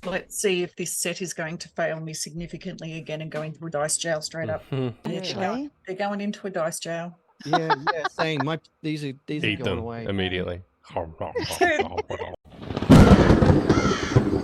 Let's see if this set is going to fail me significantly again and go into a dice jail straight up. Mhm. Yeah, Actually, they're going into a dice jail. Yeah, same. These are Eat going them away. immediately.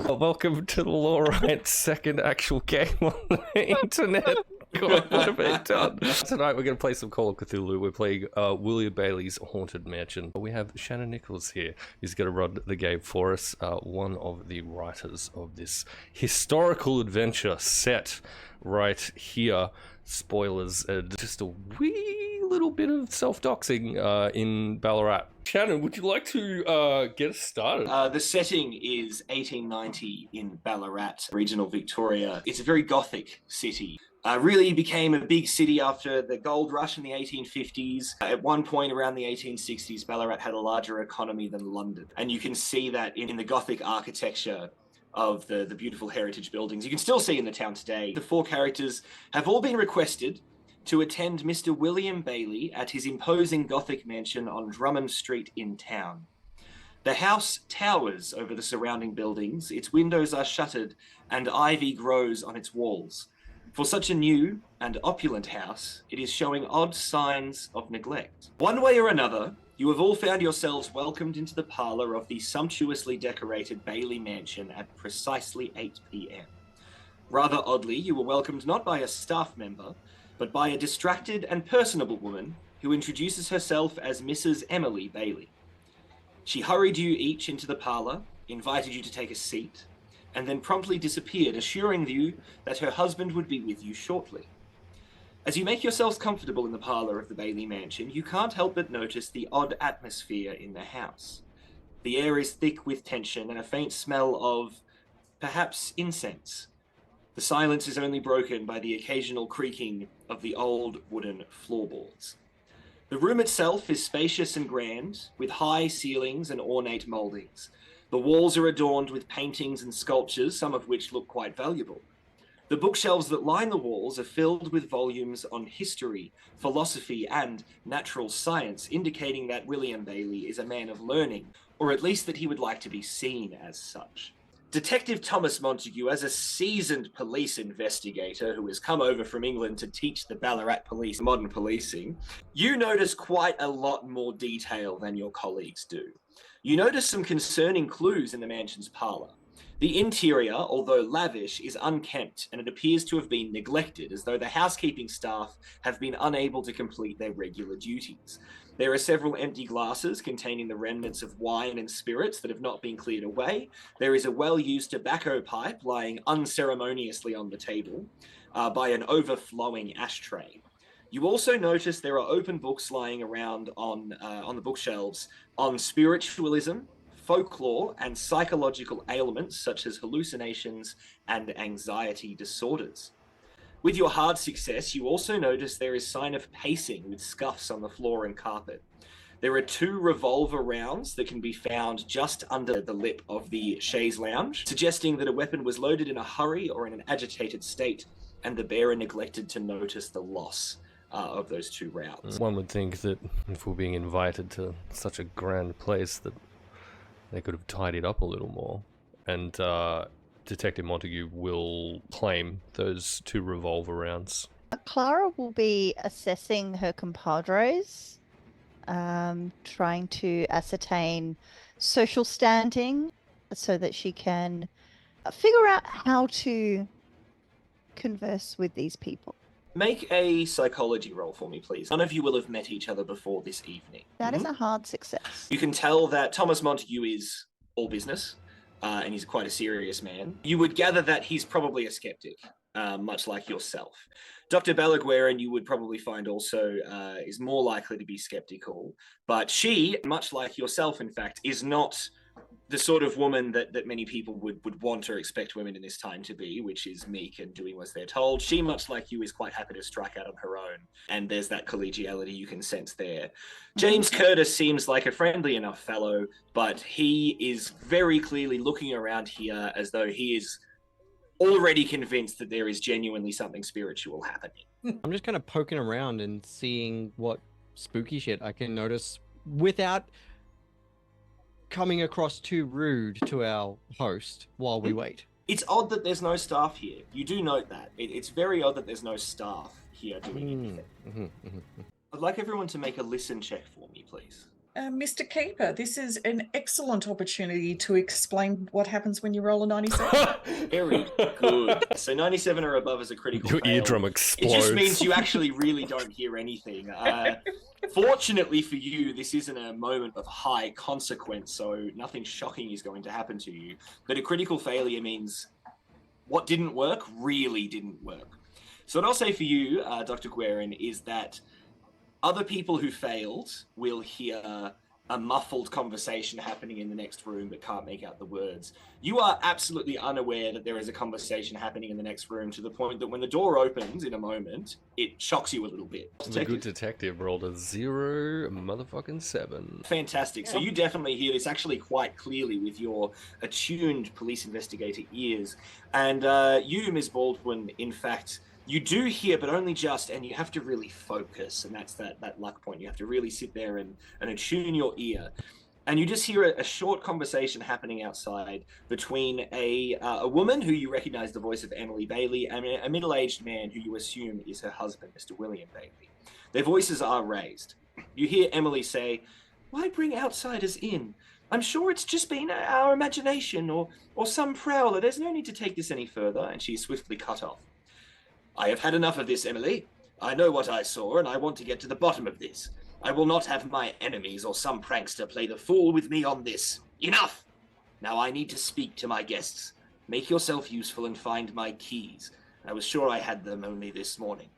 Welcome to the Law Right's second actual game on the internet. God, what have I done? Tonight we're going to play some Call of Cthulhu. We're playing William Bailey's Haunted Mansion. We have Shannon Nichols here. He's going to run the game for us. One of the writers of this historical adventure set right here. Spoilers and just a wee little bit of self-doxing in Ballarat. Shannon, would you like to get us started? The setting is 1890 in Ballarat, regional Victoria. It's a very gothic city. Really became a big city after the gold rush in the 1850s. At one point around the 1860s, Ballarat had a larger economy than London. And you can see that in the gothic architecture of the beautiful heritage buildings. You can still see in the town today. The four characters have all been requested to attend Mr. William Bailey at his imposing Gothic mansion on Drummond Street in town. The house towers over the surrounding buildings, its windows are shuttered, and ivy grows on its walls. For such a new and opulent house, it is showing odd signs of neglect. One way or another, you have all found yourselves welcomed into the parlour of the sumptuously decorated Bailey Mansion at precisely 8 p.m. Rather oddly, you were welcomed not by a staff member, but by a distracted and personable woman who introduces herself as Mrs. Emily Bailey. She hurried you each into the parlour, invited you to take a seat, and then promptly disappeared, assuring you that her husband would be with you shortly. As you make yourselves comfortable in the parlour of the Bailey Mansion, you can't help but notice the odd atmosphere in the house. The air is thick with tension and a faint smell of, perhaps, incense. The silence is only broken by the occasional creaking of the old wooden floorboards. The room itself is spacious and grand, with high ceilings and ornate mouldings. The walls are adorned with paintings and sculptures, some of which look quite valuable. The bookshelves that line the walls are filled with volumes on history, philosophy, and natural science, indicating that William Bailey is a man of learning, or at least that he would like to be seen as such. Detective Thomas Montague, as a seasoned police investigator who has come over from England to teach the Ballarat police modern policing, you notice quite a lot more detail than your colleagues do. You notice some concerning clues in the mansion's parlour. The interior, although lavish, is unkempt, and it appears to have been neglected, as though the housekeeping staff have been unable to complete their regular duties. There are several empty glasses containing the remnants of wine and spirits that have not been cleared away. There is a well-used tobacco pipe lying unceremoniously on the table by an overflowing ashtray. You also notice there are open books lying around on the bookshelves on spiritualism, folklore, and psychological ailments such as hallucinations and anxiety disorders. With your hard success, you also notice there is sign of pacing with scuffs on the floor and carpet. There are 2 revolver rounds that can be found just under the lip of the chaise lounge, suggesting that a weapon was loaded in a hurry or in an agitated state, and the bearer neglected to notice the loss of those 2 rounds. One would think that if we're being invited to such a grand place that they could have tidied up a little more. And Detective Montague will claim those 2 revolver rounds. Clara will be assessing her compadres, trying to ascertain social standing so that she can figure out how to converse with these people. Make a psychology roll for me, please. None of you will have met each other before this evening. That is a hard success. You can tell that Thomas Montague is all business, and he's quite a serious man. You would gather that he's probably a skeptic, much like yourself. Dr. Balaguerin, you would probably find also is more likely to be skeptical, but she, much like yourself, in fact, is not the sort of woman that many people would want or expect women in this time to be, which is meek and doing as they're told. She, much like you, is quite happy to strike out on her own, and there's that collegiality you can sense there. James Curtis seems like a friendly enough fellow, but he is very clearly looking around here as though he is already convinced that there is genuinely something spiritual happening. I'm just kind of poking around and seeing what spooky shit I can notice without coming across too rude to our host while we wait. It's odd that there's no staff here. You do note that. It's very odd that there's no staff here doing anything. I'd like everyone to make a listen check for me, please. Mr. Keeper, this is an excellent opportunity to explain what happens when you roll a 97. Very good. So 97 or above is a critical Your fail. eardrum It explodes. just means you actually really don't hear anything. Fortunately for you, this isn't a moment of high consequence, so nothing shocking is going to happen to you. But a critical failure means what didn't work really didn't work. So what I'll say for you, Dr. Guerin, is that other people who failed will hear a muffled conversation happening in the next room but can't make out the words. You are absolutely unaware that there is a conversation happening in the next room, to the point that when the door opens in a moment, it shocks you a little bit. The good detective rolled a 0 motherfucking 7. Fantastic. So you definitely hear this actually quite clearly with your attuned police investigator ears. And you, Ms. Baldwin, in fact, you do hear, but only just, and you have to really focus, and that's that luck point. You have to really sit there and attune your ear. And you just hear a short conversation happening outside between a woman who you recognize the voice of Emily Bailey, and a middle-aged man who you assume is her husband, Mr. William Bailey. Their voices are raised. You hear Emily say, "Why bring outsiders in? I'm sure it's just been our imagination or some prowler. There's no need to take this any further." And she's swiftly cut off. "I have had enough of this, Emily. I know what I saw, and I want to get to the bottom of this. I will not have my enemies or some prankster play the fool with me on this. Enough! Now I need to speak to my guests. Make yourself useful and find my keys. I was sure I had them only this morning."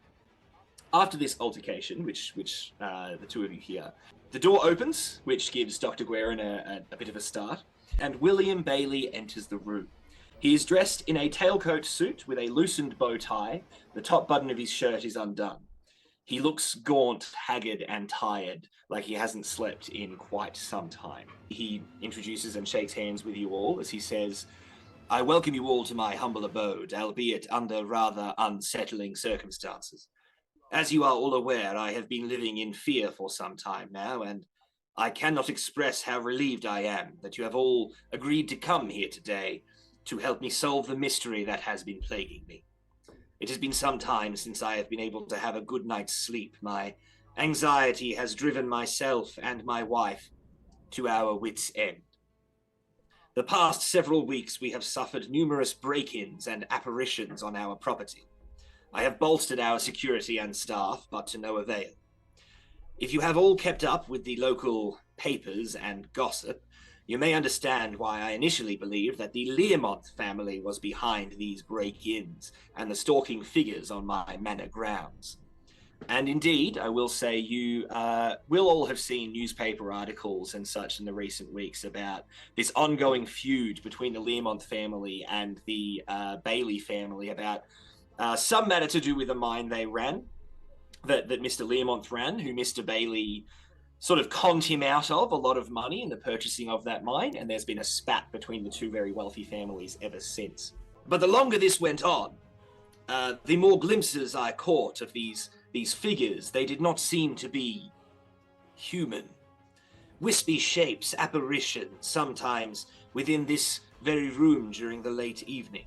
After this altercation, which the two of you hear, the door opens, which gives Dr. Guerin a bit of a start, and William Bailey enters the room. He is dressed in a tailcoat suit with a loosened bow tie. The top button of his shirt is undone. He looks gaunt, haggard, and tired, like he hasn't slept in quite some time. He introduces and shakes hands with you all as he says, "I welcome you all to my humble abode, albeit under rather unsettling circumstances. As you are all aware, I have been living in fear for some time now, and I cannot express how relieved I am that you have all agreed to come here today to help me solve the mystery that has been plaguing me. It has been some time since I have been able to have a good night's sleep. My anxiety has driven myself and my wife to our wits' end. The past several weeks we have suffered numerous break-ins and apparitions on our property. I have bolstered our security and staff, but to no avail. If you have all kept up with the local papers and gossip, you may understand why I initially believed that the Learmonth family was behind these break-ins and the stalking figures on my manor grounds. And indeed, I will say you will all have seen newspaper articles and such in the recent weeks about this ongoing feud between the Learmonth family and the Bailey family about some matter to do with a mine they ran, that Mr. Learmonth ran, who Mr. Bailey sort of conned him out of a lot of money in the purchasing of that mine, and there's been a spat between the two very wealthy families ever since. But the longer this went on, the more glimpses I caught of these figures. They did not seem to be human. Wispy shapes, apparitions, sometimes within this very room during the late evening.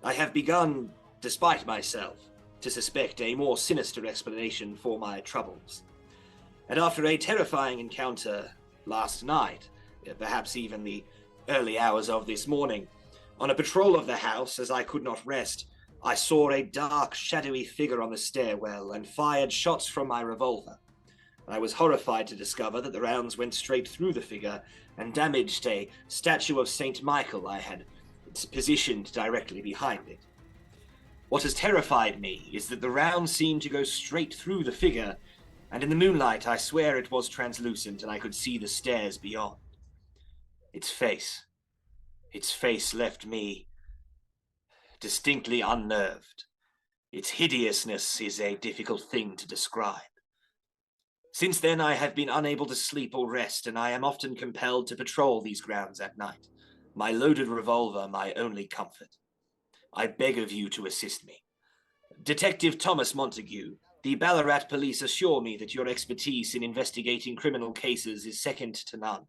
I have begun, despite myself, to suspect a more sinister explanation for my troubles. And after a terrifying encounter last night, perhaps even the early hours of this morning, on a patrol of the house, as I could not rest, I saw a dark, shadowy figure on the stairwell and fired shots from my revolver. I was horrified to discover that the rounds went straight through the figure and damaged a statue of Saint Michael I had positioned directly behind it. What has terrified me is that the rounds seemed to go straight through the figure, and in the moonlight I swear it was translucent and I could see the stairs beyond. Its face left me distinctly unnerved. Its hideousness is a difficult thing to describe. Since then I have been unable to sleep or rest, and I am often compelled to patrol these grounds at night, my loaded revolver my only comfort. I beg of you to assist me. Detective Thomas Montague, the Ballarat police assure me that your expertise in investigating criminal cases is second to none.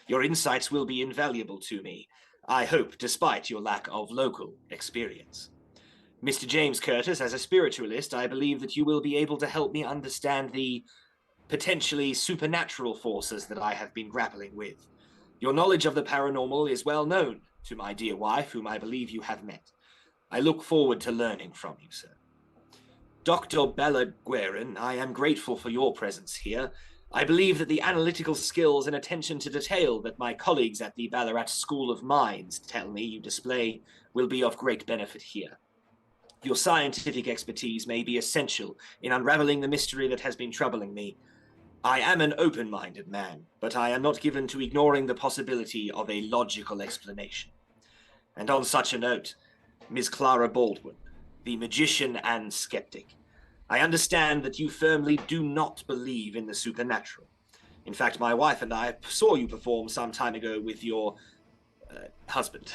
Your insights will be invaluable to me. I hope despite your lack of local experience. Mr. James Curtis, as a spiritualist, I believe that you will be able to help me understand the potentially supernatural forces that I have been grappling with. Your knowledge of the paranormal is well known to my dear wife, whom I believe you have met. I look forward to learning from you, sir. Dr. Bella Guerin, I am grateful for your presence here. I believe that the analytical skills and attention to detail that my colleagues at the Ballarat School of Mines tell me you display will be of great benefit here. Your scientific expertise may be essential in unraveling the mystery that has been troubling me. I am an open-minded man, but I am not given to ignoring the possibility of a logical explanation. And on such a note, Ms. Clara Baldwin, the magician and skeptic, I understand that you firmly do not believe in the supernatural. In fact, my wife and I saw you perform some time ago with your husband.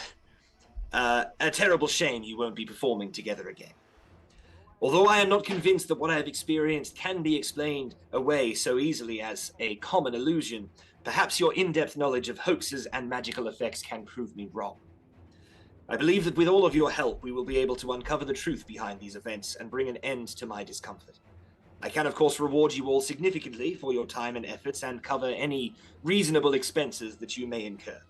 A terrible shame you won't be performing together again. Although I am not convinced that what I have experienced can be explained away so easily as a common illusion, perhaps your in-depth knowledge of hoaxes and magical effects can prove me wrong. I believe that with all of your help, we will be able to uncover the truth behind these events and bring an end to my discomfort. I can, of course, reward you all significantly for your time and efforts and cover any reasonable expenses that you may incur.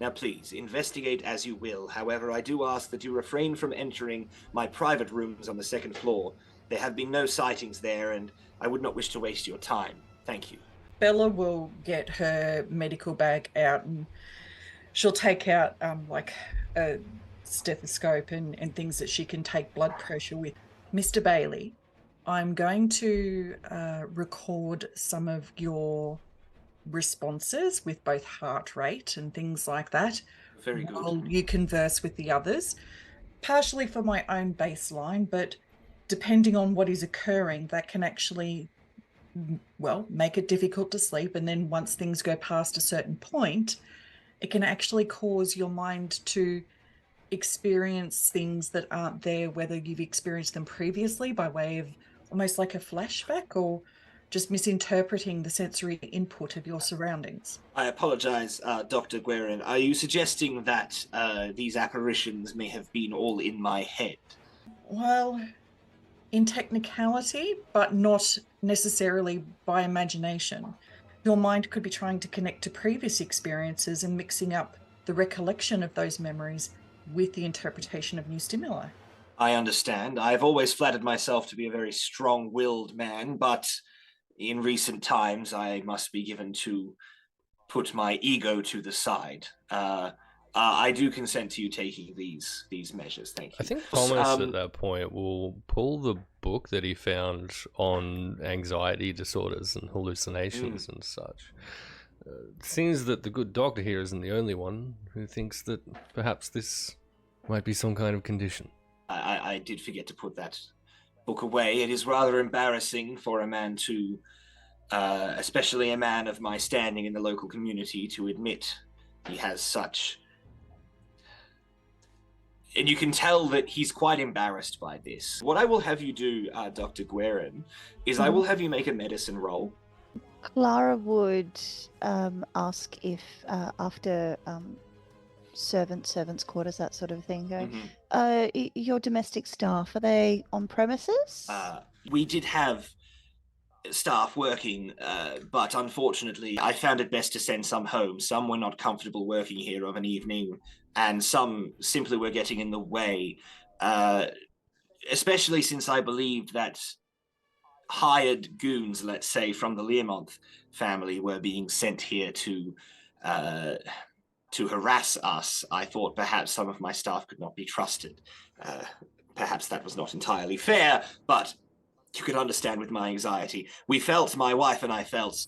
Now please, investigate as you will. However, I do ask that you refrain from entering my private rooms on the second floor. There have been no sightings there, and I would not wish to waste your time. Thank you. Bella will get her medical bag out and she'll take out like a stethoscope and things that she can take blood pressure with. Mr. Bailey, I'm going to record some of your responses with both heart rate and things like that. Very good. While you converse with the others, partially for my own baseline, but depending on what is occurring, that can actually, well, make it difficult to sleep. And then once things go past a certain point, it can actually cause your mind to experience things that aren't there, whether you've experienced them previously by way of almost like a flashback or just misinterpreting the sensory input of your surroundings. I apologize, Dr. Guerin. Are you suggesting that these apparitions may have been all in my head? Well, in technicality, but not necessarily by imagination. Your mind could be trying to connect to previous experiences and mixing up the recollection of those memories with the interpretation of new stimuli. I understand. I've always flattered myself to be a very strong-willed man, but in recent times, I must be given to put my ego to the side. I do consent to you taking these measures. Thank you. I think Thomas at that point will pull the book that he found on anxiety disorders and hallucinations and such. It seems that the good doctor here isn't the only one who thinks that perhaps this might be some kind of condition. I did forget to put that book away. It is rather embarrassing for a man to, especially a man of my standing in the local community, to admit he has such. And you can tell that he's quite embarrassed by this. What I will have you do, Dr. Guerin, is I will have you make a medicine roll. Clara would ask if after servants' quarters, that sort of thing go. Your domestic staff, are they on premises? We did have staff working, but unfortunately I found it best to send some home. Some were not comfortable working here of an evening, and some simply were getting in the way, especially since I believed that hired goons, let's say, from the Learmonth family were being sent here to harass us. I thought perhaps some of my staff could not be trusted. Perhaps that was not entirely fair, but you could understand with my anxiety. My wife and I felt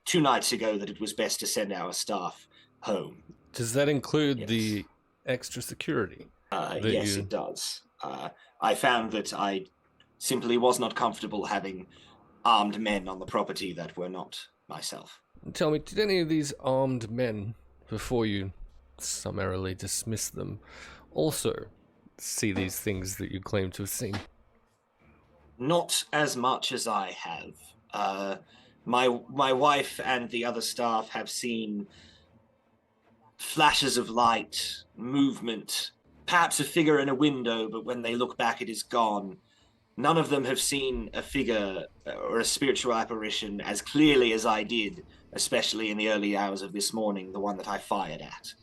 2 nights ago that it was best to send our staff home. Does that include the extra security? Yes, it does. I found that I simply was not comfortable having armed men on the property that were not myself. Tell me, did any of these armed men, before you summarily dismiss them, also see these things that you claim to have seen? Not as much as I have. My wife and the other staff have seen flashes of light, movement, perhaps a figure in a window, but when they look back, it is gone. None of them have seen a figure or a spiritual apparition as clearly as I did, especially in the early hours of this morning, the one that I fired at.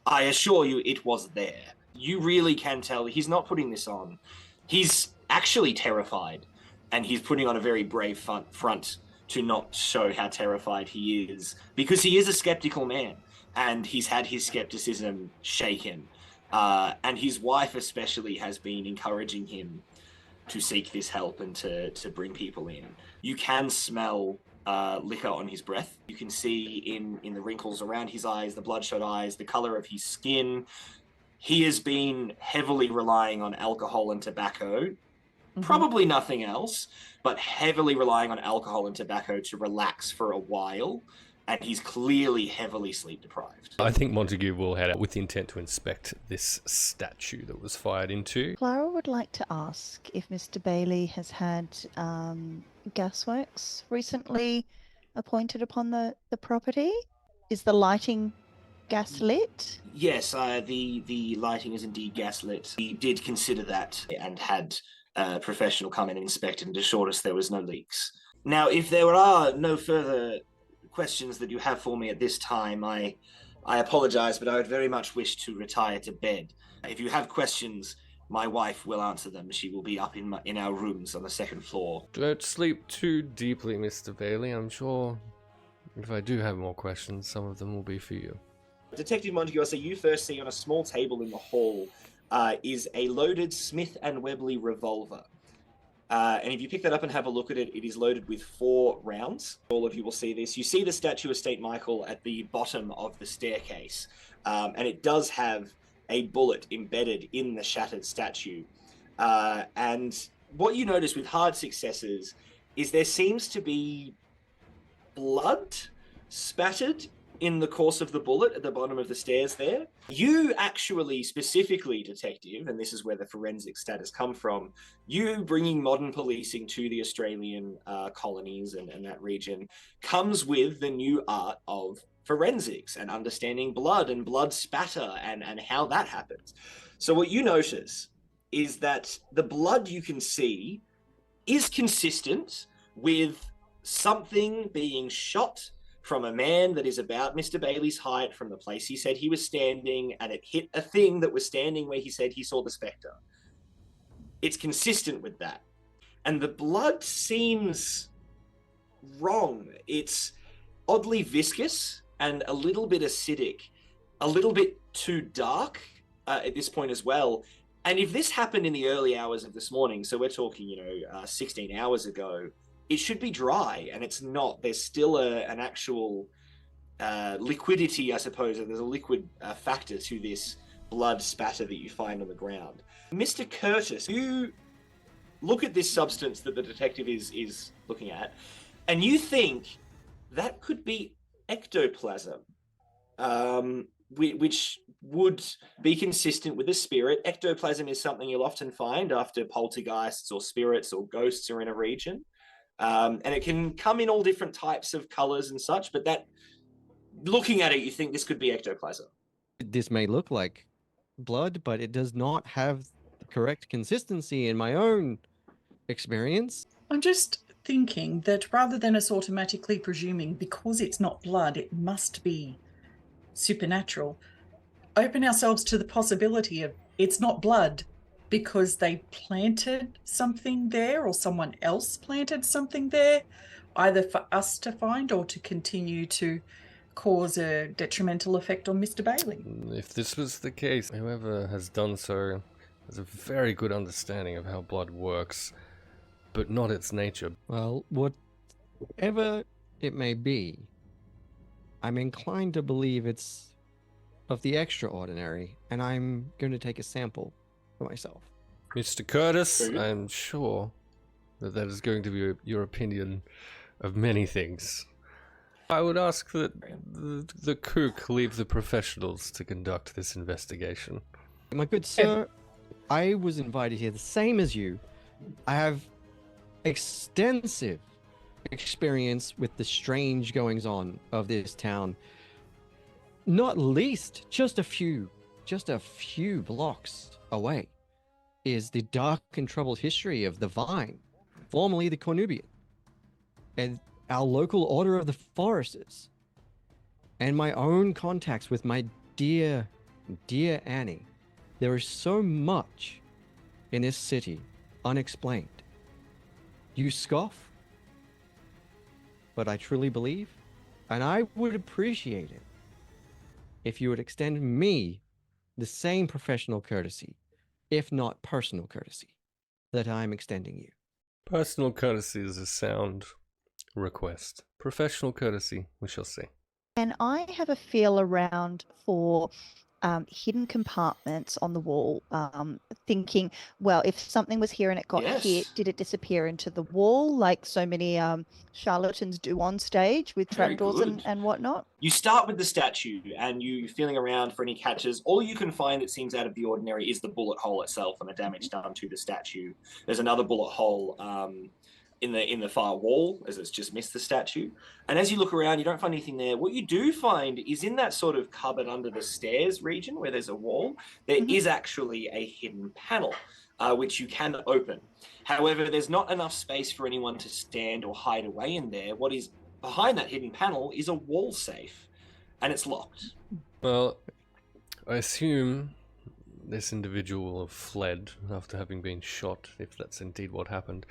I assure you it was there. You really can tell he's not putting this on. He's actually terrified, and he's putting on a very brave front to not show how terrified he is, because he is a skeptical man, and he's had his skepticism shaken. And his wife especially has been encouraging him to seek this help and to bring people in. You can smell liquor on his breath. You can see in the wrinkles around his eyes, the bloodshot eyes, the color of his skin. He has been heavily relying on alcohol and tobacco, probably nothing else, but heavily relying on alcohol and tobacco to relax for a while. And he's clearly heavily sleep deprived. I think Montague will head out with the intent to inspect this statue that was fired into. Clara would like to ask if Mr. Bailey has had gasworks recently appointed upon the property. Is the lighting gaslit? Yes, the lighting is indeed gaslit. We did consider that and had a professional come in and inspect and assured us there was no leaks. Now, if there are no further questions that you have for me at this time, I apologize, but I would very much wish to retire to bed. If you have questions, my wife will answer them. She will be up in our rooms on the second floor. Don't sleep too deeply, Mr. Bailey. I'm sure if I do have more questions, some of them will be for you. Detective Montague, so you first see on a small table in the hall is a loaded Smith & Webley revolver. And if you pick that up and have a look at it, it is loaded with 4 rounds. All of you will see this. You see the statue of St. Michael at the bottom of the staircase. And it does have a bullet embedded in the shattered statue. And what you notice with hard successes is there seems to be blood spattered in the course of the bullet at the bottom of the stairs there. You actually, specifically, Detective, and this is where the forensic status come from, you bringing modern policing to the Australian colonies and that region comes with the new art of forensics and understanding blood and blood spatter and how that happens. So what you notice is that the blood you can see is consistent with something being shot from a man that is about Mr. Bailey's height from the place he said he was standing, and it hit a thing that was standing where he said he saw the spectre. It's consistent with that. And the blood seems wrong. It's oddly viscous and a little bit acidic, a little bit too dark at this point as well. And if this happened in the early hours of this morning, so we're talking, 16 hours ago, it should be dry, and it's not. There's still an actual liquidity, I suppose. There's a liquid factor to this blood spatter that you find on the ground. Mr. Curtis, you look at this substance that the detective is looking at, and you think that could be ectoplasm, which would be consistent with a spirit. Ectoplasm is something you'll often find after poltergeists or spirits or ghosts are in a region. And it can come in all different types of colors and such, but that, looking at it, you think this could be ectoplasm. This may look like blood, but it does not have the correct consistency in my own experience. I'm just thinking that rather than us automatically presuming because it's not blood, it must be supernatural, open ourselves to the possibility of it's not blood because they planted something there or someone else planted something there, either for us to find or to continue to cause a detrimental effect on Mr. Bailey. If this was the case, whoever has done so has a very good understanding of how blood works, but not its nature. Well, whatever it may be, I'm inclined to believe it's of the extraordinary, and I'm going to take a sample for myself. Mr. Curtis, I'm sure that is going to be your opinion of many things. I would ask that the cook leave the professionals to conduct this investigation. My good sir, I was invited here the same as you. I have extensive experience with the strange goings-on of this town. not least, just a few blocks away is the dark and troubled history of the Vine, formerly the Cornubian, and our local Order of the Foresters, and my own contacts with my dear Annie. There is so much in this city unexplained. You scoff, but I truly believe, and I would appreciate it if you would extend me the same professional courtesy, if not personal courtesy, that I'm extending you. Personal courtesy is a sound request. Professional courtesy, we shall see. And I have a feel around for hidden compartments on the wall, thinking, well, if something was here and it got hit, Yes. did it disappear into the wall like so many charlatans do on stage with Very trapdoors good. and whatnot? You start with the statue and you feeling around for any catches. All you can find that seems out of the ordinary is the bullet hole itself and the damage done to the statue. There's another bullet hole in the far wall as it's just missed the statue. And as you look around, you don't find anything there. What you do find is in that sort of cupboard under the stairs region where there's a wall, there is actually a hidden panel, which you can open. However, there's not enough space for anyone to stand or hide away in there. What is behind that hidden panel is a wall safe, and it's locked. Well, I assume this individual will have fled after having been shot, if that's indeed what happened.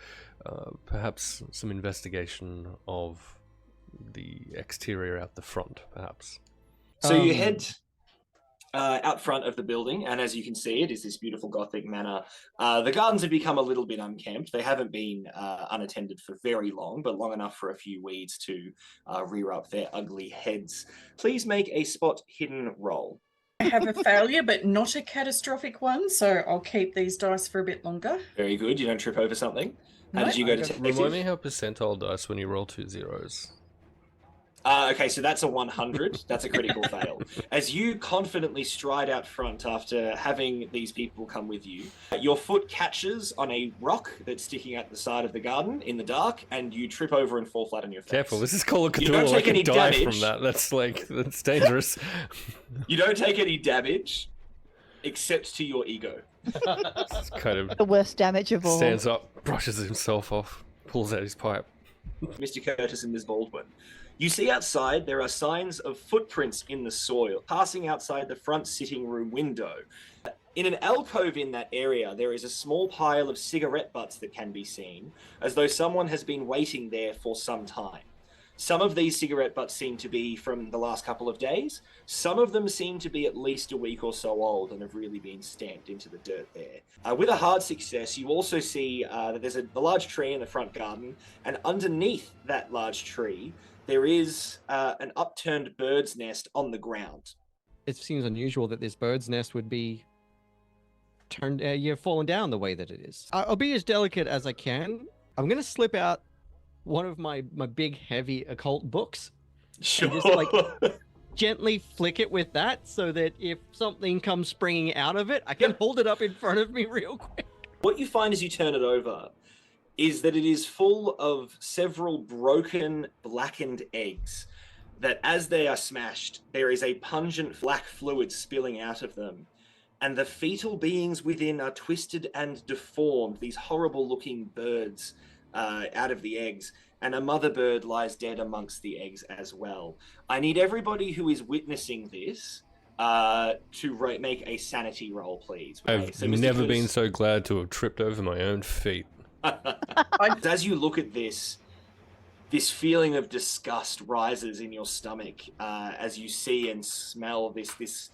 Perhaps some investigation of the exterior out the front, perhaps. So you head out front of the building, and as you can see, it is this beautiful Gothic manor. The gardens have become a little bit unkempt. They haven't been unattended for very long, but long enough for a few weeds to rear up their ugly heads. Please make a spot hidden roll. I have a failure, but not a catastrophic one, so I'll keep these dice for a bit longer. Very good. You don't trip over something. How No, did you go, I got- detective? Remind me how percentile dice when you roll 2 zeros. Okay, so that's a 100. That's a critical fail. As you confidently stride out front after having these people come with you, your foot catches on a rock that's sticking out the side of the garden in the dark, and you trip over and fall flat on your face. Careful, this is Call of You don't Cthulhu. I take can any die damage. from that. That's dangerous. You don't take any damage, except to your ego. It's kind of The worst damage of all. stands up, brushes himself off, pulls out his pipe. Mr. Curtis and Ms. Baldwin. You see outside there are signs of footprints in the soil, passing outside the front sitting room window. In an alcove in that area, there is a small pile of cigarette butts that can be seen, as though someone has been waiting there for some time. Some of these cigarette butts seem to be from the last couple of days. Some of them seem to be at least a week or so old and have really been stamped into the dirt there. With a hard success, you also see that there's a large tree in the front garden, and underneath that large tree, there is an upturned bird's nest on the ground. It seems unusual that this bird's nest would be turned, fallen down the way that it is. I'll be as delicate as I can. I'm gonna slip out one of my big heavy occult books, Sure. just, like, gently flick it with that, so that if something comes springing out of it, I can hold it up in front of me real quick. What you find as you turn it over is that it is full of several broken, blackened eggs that as they are smashed, there is a pungent black fluid spilling out of them. And the fetal beings within are twisted and deformed, these horrible looking birds out of the eggs. And a mother bird lies dead amongst the eggs as well. I need everybody who is witnessing this to make a sanity roll, please. I've So, Mr. never Curtis- been so glad to have tripped over my own feet. As you look at this feeling of disgust rises in your stomach as you see and smell this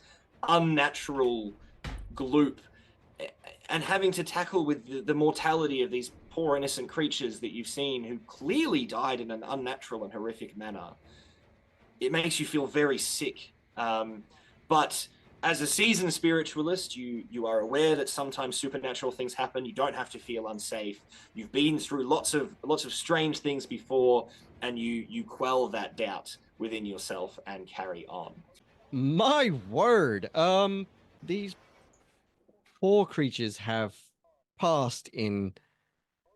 unnatural gloop, and having to tackle with the mortality of these poor innocent creatures that you've seen who clearly died in an unnatural and horrific manner. It makes you feel very sick. But as a seasoned spiritualist, you are aware that sometimes supernatural things happen. You don't have to feel unsafe. You've been through lots of strange things before, and you quell that doubt within yourself and carry on. My word. These poor creatures have passed in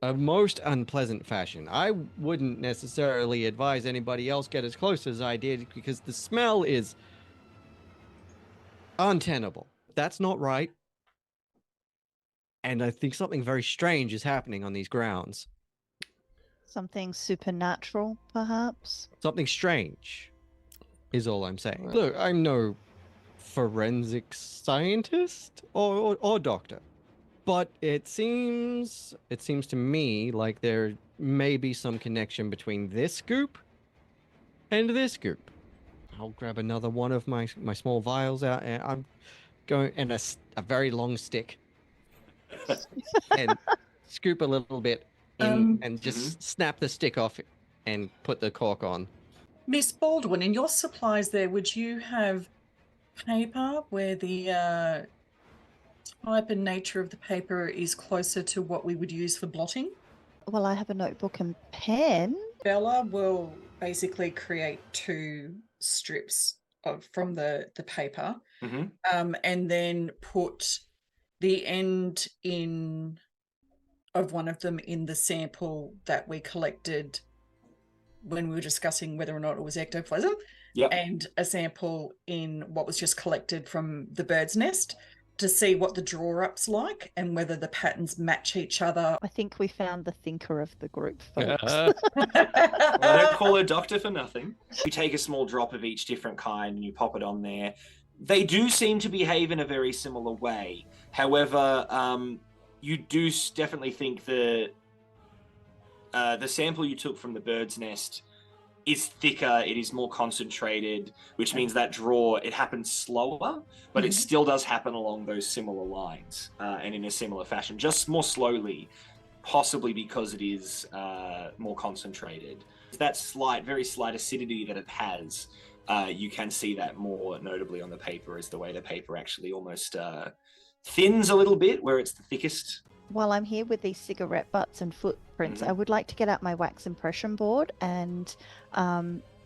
a most unpleasant fashion. I wouldn't necessarily advise anybody else get as close as I did, because the smell is untenable. That's not right. And I think something very strange is happening on these grounds. Something supernatural, perhaps? Something strange is all I'm saying. Look, I'm no forensic scientist or doctor, but it seems to me like there may be some connection between this group and this group. I'll grab another one of my small vials out, and I'm going and a very long stick and scoop a little bit in and just snap the stick off and put the cork on. Miss Baldwin, in your supplies there, would you have paper where the type and nature of the paper is closer to what we would use for blotting? Well, I have a notebook and pen. Bella will basically create 2 strips from the paper, and then put the end of one of them in the sample that we collected when we were discussing whether or not it was ectoplasm, and a sample in what was just collected from the bird's nest to see what the draw-up's like and whether the patterns match each other. I think we found the thinker of the group, folks. Well, I don't call her doctor for nothing. You take a small drop of each different kind and you pop it on there. They do seem to behave in a very similar way. However, you do definitely think the sample you took from the bird's nest is thicker, it is more concentrated, which means that draw, it happens slower, but it still does happen along those similar lines and in a similar fashion, just more slowly, possibly because it is more concentrated. That slight, very slight acidity that it has, you can see that more notably on the paper, is the way the paper actually almost thins a little bit where it's the thickest. While I'm here with these cigarette butts and footprints, I would like to get out my wax impression board and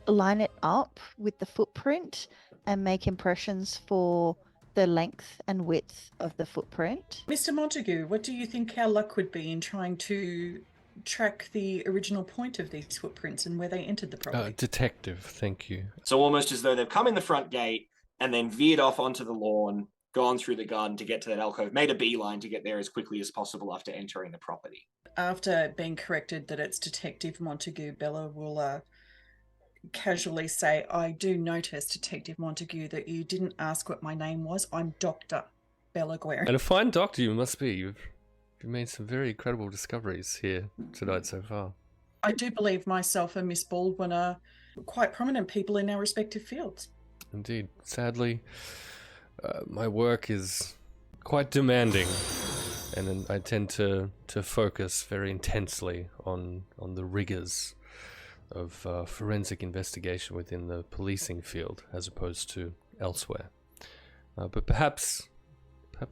line it up with the footprint and make impressions for the length and width of the footprint. Mr. Montague, what do you think our luck would be in trying to track the original point of these footprints and where they entered the property? Detective, thank you. So almost as though they've come in the front gate and then veered off onto the lawn, gone through the garden to get to that alcove, made a beeline to get there as quickly as possible after entering the property. After being corrected that it's Detective Montague, Bella will casually say, I do notice, Detective Montague, that you didn't ask what my name was. I'm Dr. Bella Guerin. And a fine doctor you must be. You've made some very incredible discoveries here tonight so far. I do believe myself and Miss Baldwin are quite prominent people in our respective fields. Indeed. Sadly, my work is quite demanding, and then I tend to focus very intensely on the rigors of forensic investigation within the policing field as opposed to elsewhere. But perhaps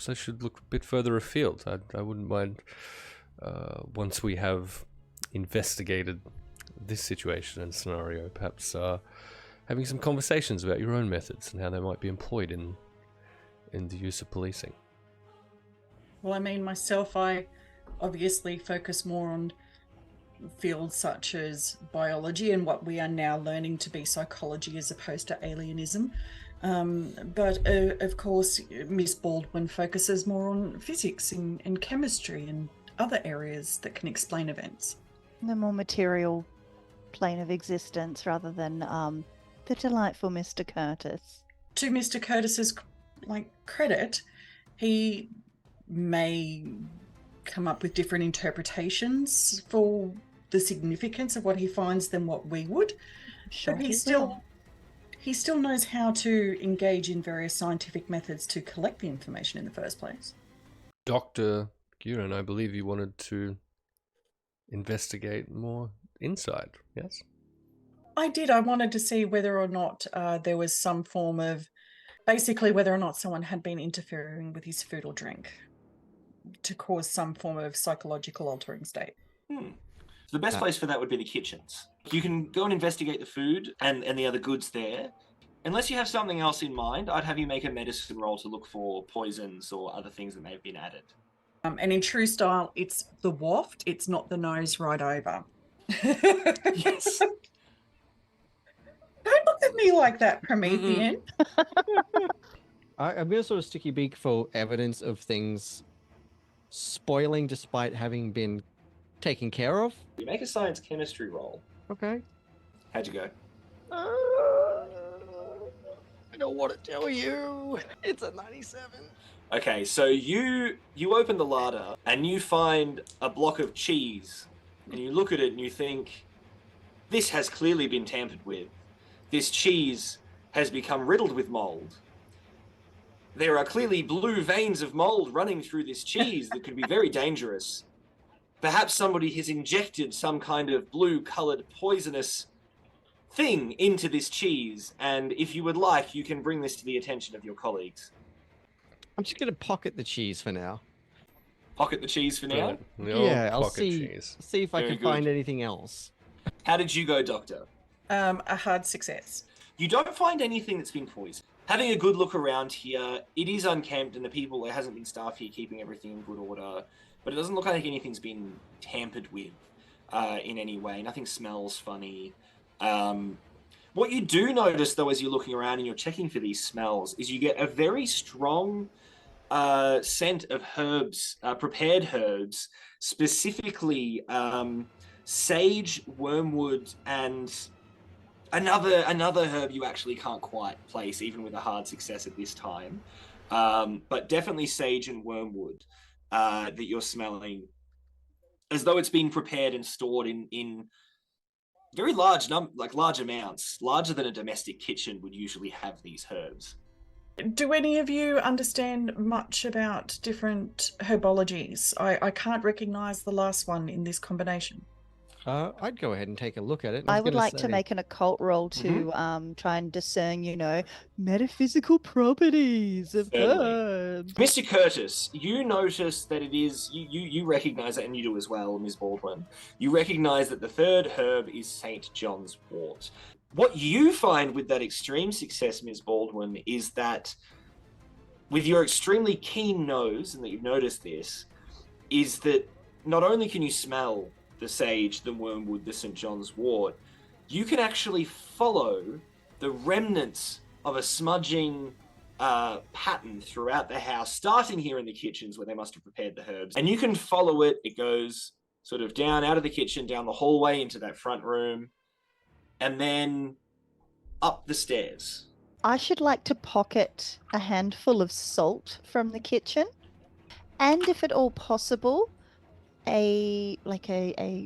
I should look a bit further afield. I wouldn't mind, once we have investigated this situation and scenario, perhaps having some conversations about your own methods and how they might be employed in the use of policing. Well, I mean, myself, I obviously focus more on fields such as biology and what we are now learning to be psychology as opposed to alienism. But of course, Miss Baldwin focuses more on physics and chemistry and other areas that can explain events. The more material plane of existence rather than the delightful Mr. Curtis. To Mr. Curtis's credit, he may come up with different interpretations for the significance of what he finds than what we would. Sure, but he still knows how to engage in various scientific methods to collect the information in the first place. Dr. Guerin, I believe you wanted to investigate more inside, yes? I did. I wanted to see whether or not there was some form of, basically whether or not someone had been interfering with his food or drink to cause some form of psychological altering state. So the best place for that would be the kitchens. You can go and investigate the food and the other goods there. Unless you have something else in mind, I'd have you make a medicine roll to look for poisons or other things that may have been added. And in true style, it's the waft, it's not the nose right over. Yes. Don't look at me like that, Promethean. I'm gonna sort of sticky beak for evidence of things spoiling despite having been taken care of. You make a science chemistry roll. Okay. How'd you go? I don't want to tell you. It's a 97. Okay, so you open the larder and you find a block of cheese, and you look at it and you think, this has clearly been tampered with. This cheese has become riddled with mold. There are clearly blue veins of mold running through this cheese that could be very dangerous. Perhaps somebody has injected some kind of blue-colored poisonous thing into this cheese, and if you would like, you can bring this to the attention of your colleagues. I'm just gonna pocket the cheese for now. Pocket the cheese for now. The old Yeah, I'll pocket see. cheese. See if I Very can find good. anything else. How did you go, Doctor? A hard success. You don't find anything that's been poisoned. Having a good look around here, it is unkempt, and there hasn't been staff here keeping everything in good order, but it doesn't look like anything's been tampered with in any way. Nothing smells funny. What you do notice, though, as you're looking around and you're checking for these smells, is you get a very strong scent of herbs, prepared herbs, specifically sage, wormwood, and another herb you actually can't quite place, even with a hard success at this time. But definitely sage and wormwood that you're smelling, as though it's been prepared and stored in very large amounts, larger than a domestic kitchen would usually have these herbs. Do any of you understand much about different herbologies? I can't recognize the last one in this combination. I'd go ahead and take a look at it. I was would gonna like to say- make an occult roll to try and discern, metaphysical properties of Certainly. herbs. Mr. Curtis, you notice that it is, you recognize it, and you do as well, Ms. Baldwin. You recognize that the third herb is St. John's wort. What you find with that extreme success, Ms. Baldwin, is that with your extremely keen nose, and that you've noticed this, is that not only can you smell the sage, the wormwood, the St. John's wort, you can actually follow the remnants of a smudging pattern throughout the house, starting here in the kitchens where they must have prepared the herbs. And you can follow it. It goes sort of down out of the kitchen, down the hallway into that front room, and then up the stairs. I should like to pocket a handful of salt from the kitchen, and if at all possible, a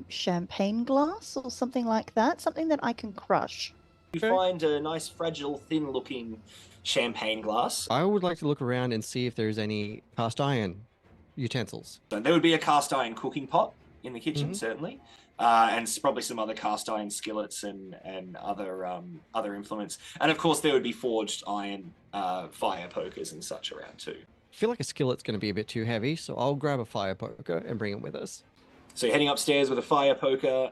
champagne glass or something like that, something that I can crush. You find a nice, fragile, thin-looking champagne glass. I would like to look around and see if there's any cast iron utensils. So there would be a cast iron cooking pot in the kitchen, Mhm. certainly, and probably some other cast iron skillets and other implements. And of course, there would be forged iron fire pokers and such around too. I feel like a skillet's going to be a bit too heavy, so I'll grab a fire poker and bring it with us. So you're heading upstairs with a fire poker,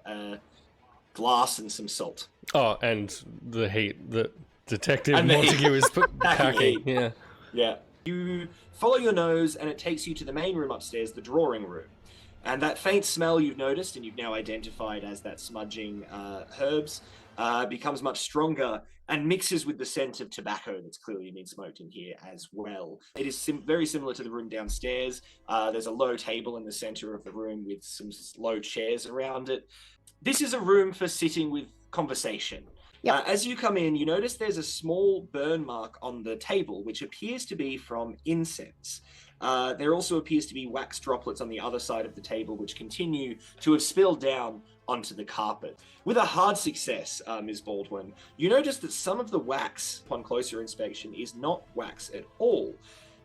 glass, and some salt. Oh, and the heat that Detective And the heat. Montague is Packing packing. heat. Yeah. Yeah. You follow your nose, and it takes you to the main room upstairs, the drawing room. And that faint smell you've noticed, and you've now identified as that smudging herbs, becomes much stronger and mixes with the scent of tobacco that's clearly been smoked in here as well. It is very similar to the room downstairs. There's a low table in the center of the room with some low chairs around it. This is a room for sitting with conversation. Yep. As you come in, you notice there's a small burn mark on the table, which appears to be from incense. There also appears to be wax droplets on the other side of the table, which continue to have spilled down onto the carpet. With a hard success, Ms. Baldwin, you notice that some of the wax, upon closer inspection, is not wax at all.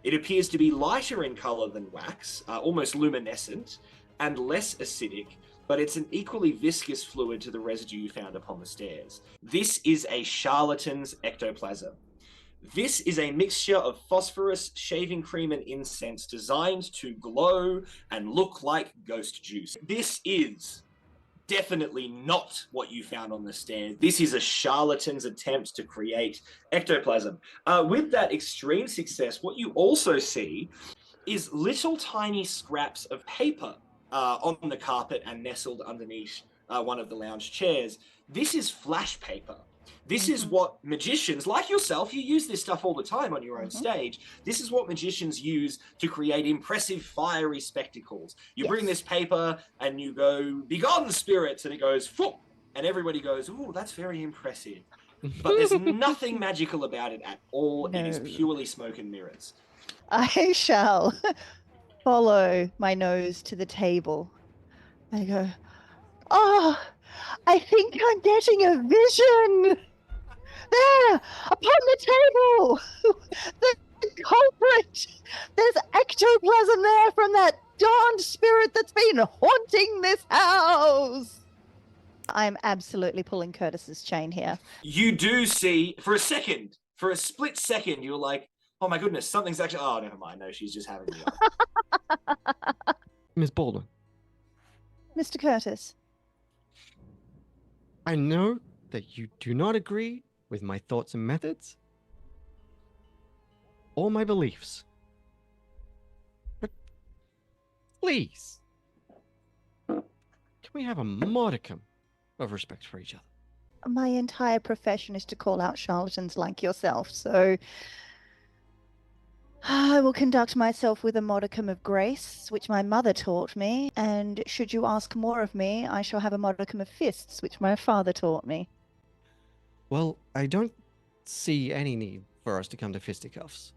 It appears to be lighter in color than wax, almost luminescent, and less acidic, but it's an equally viscous fluid to the residue you found upon the stairs. This is a charlatan's ectoplasm. This is a mixture of phosphorus, shaving cream, and incense designed to glow and look like ghost juice. This is definitely not what you found on the stairs. This is a charlatan's attempt to create ectoplasm. With that extreme success, what you also see is little tiny scraps of paper on the carpet and nestled underneath one of the lounge chairs. This is flash paper. This is what magicians, like yourself, you use this stuff all the time on your own stage. This is what magicians use to create impressive, fiery spectacles. You bring this paper and you go, "Begone, spirits," and it goes, "Phoop," and everybody goes, "Ooh, that's very impressive." But there's nothing magical about it at all. No. It is purely smoke and mirrors. I shall follow my nose to the table. I go, "Oh, I think I'm getting a vision. There, upon the table, the culprit. There's ectoplasm there from that darned spirit that's been haunting this house." I'm absolutely pulling Curtis's chain here. You do see, for a split second, you're like, "Oh my goodness, something's actually..." Oh, never mind. No, she's just having me on. Miss Baldwin, Mr. Curtis. I know that you do not agree with my thoughts and methods or my beliefs. But please, can we have a modicum of respect for each other? My entire profession is to call out charlatans like yourself, so I will conduct myself with a modicum of grace, which my mother taught me, and should you ask more of me, I shall have a modicum of fists, which my father taught me. Well, I don't see any need for us to come to fisticuffs.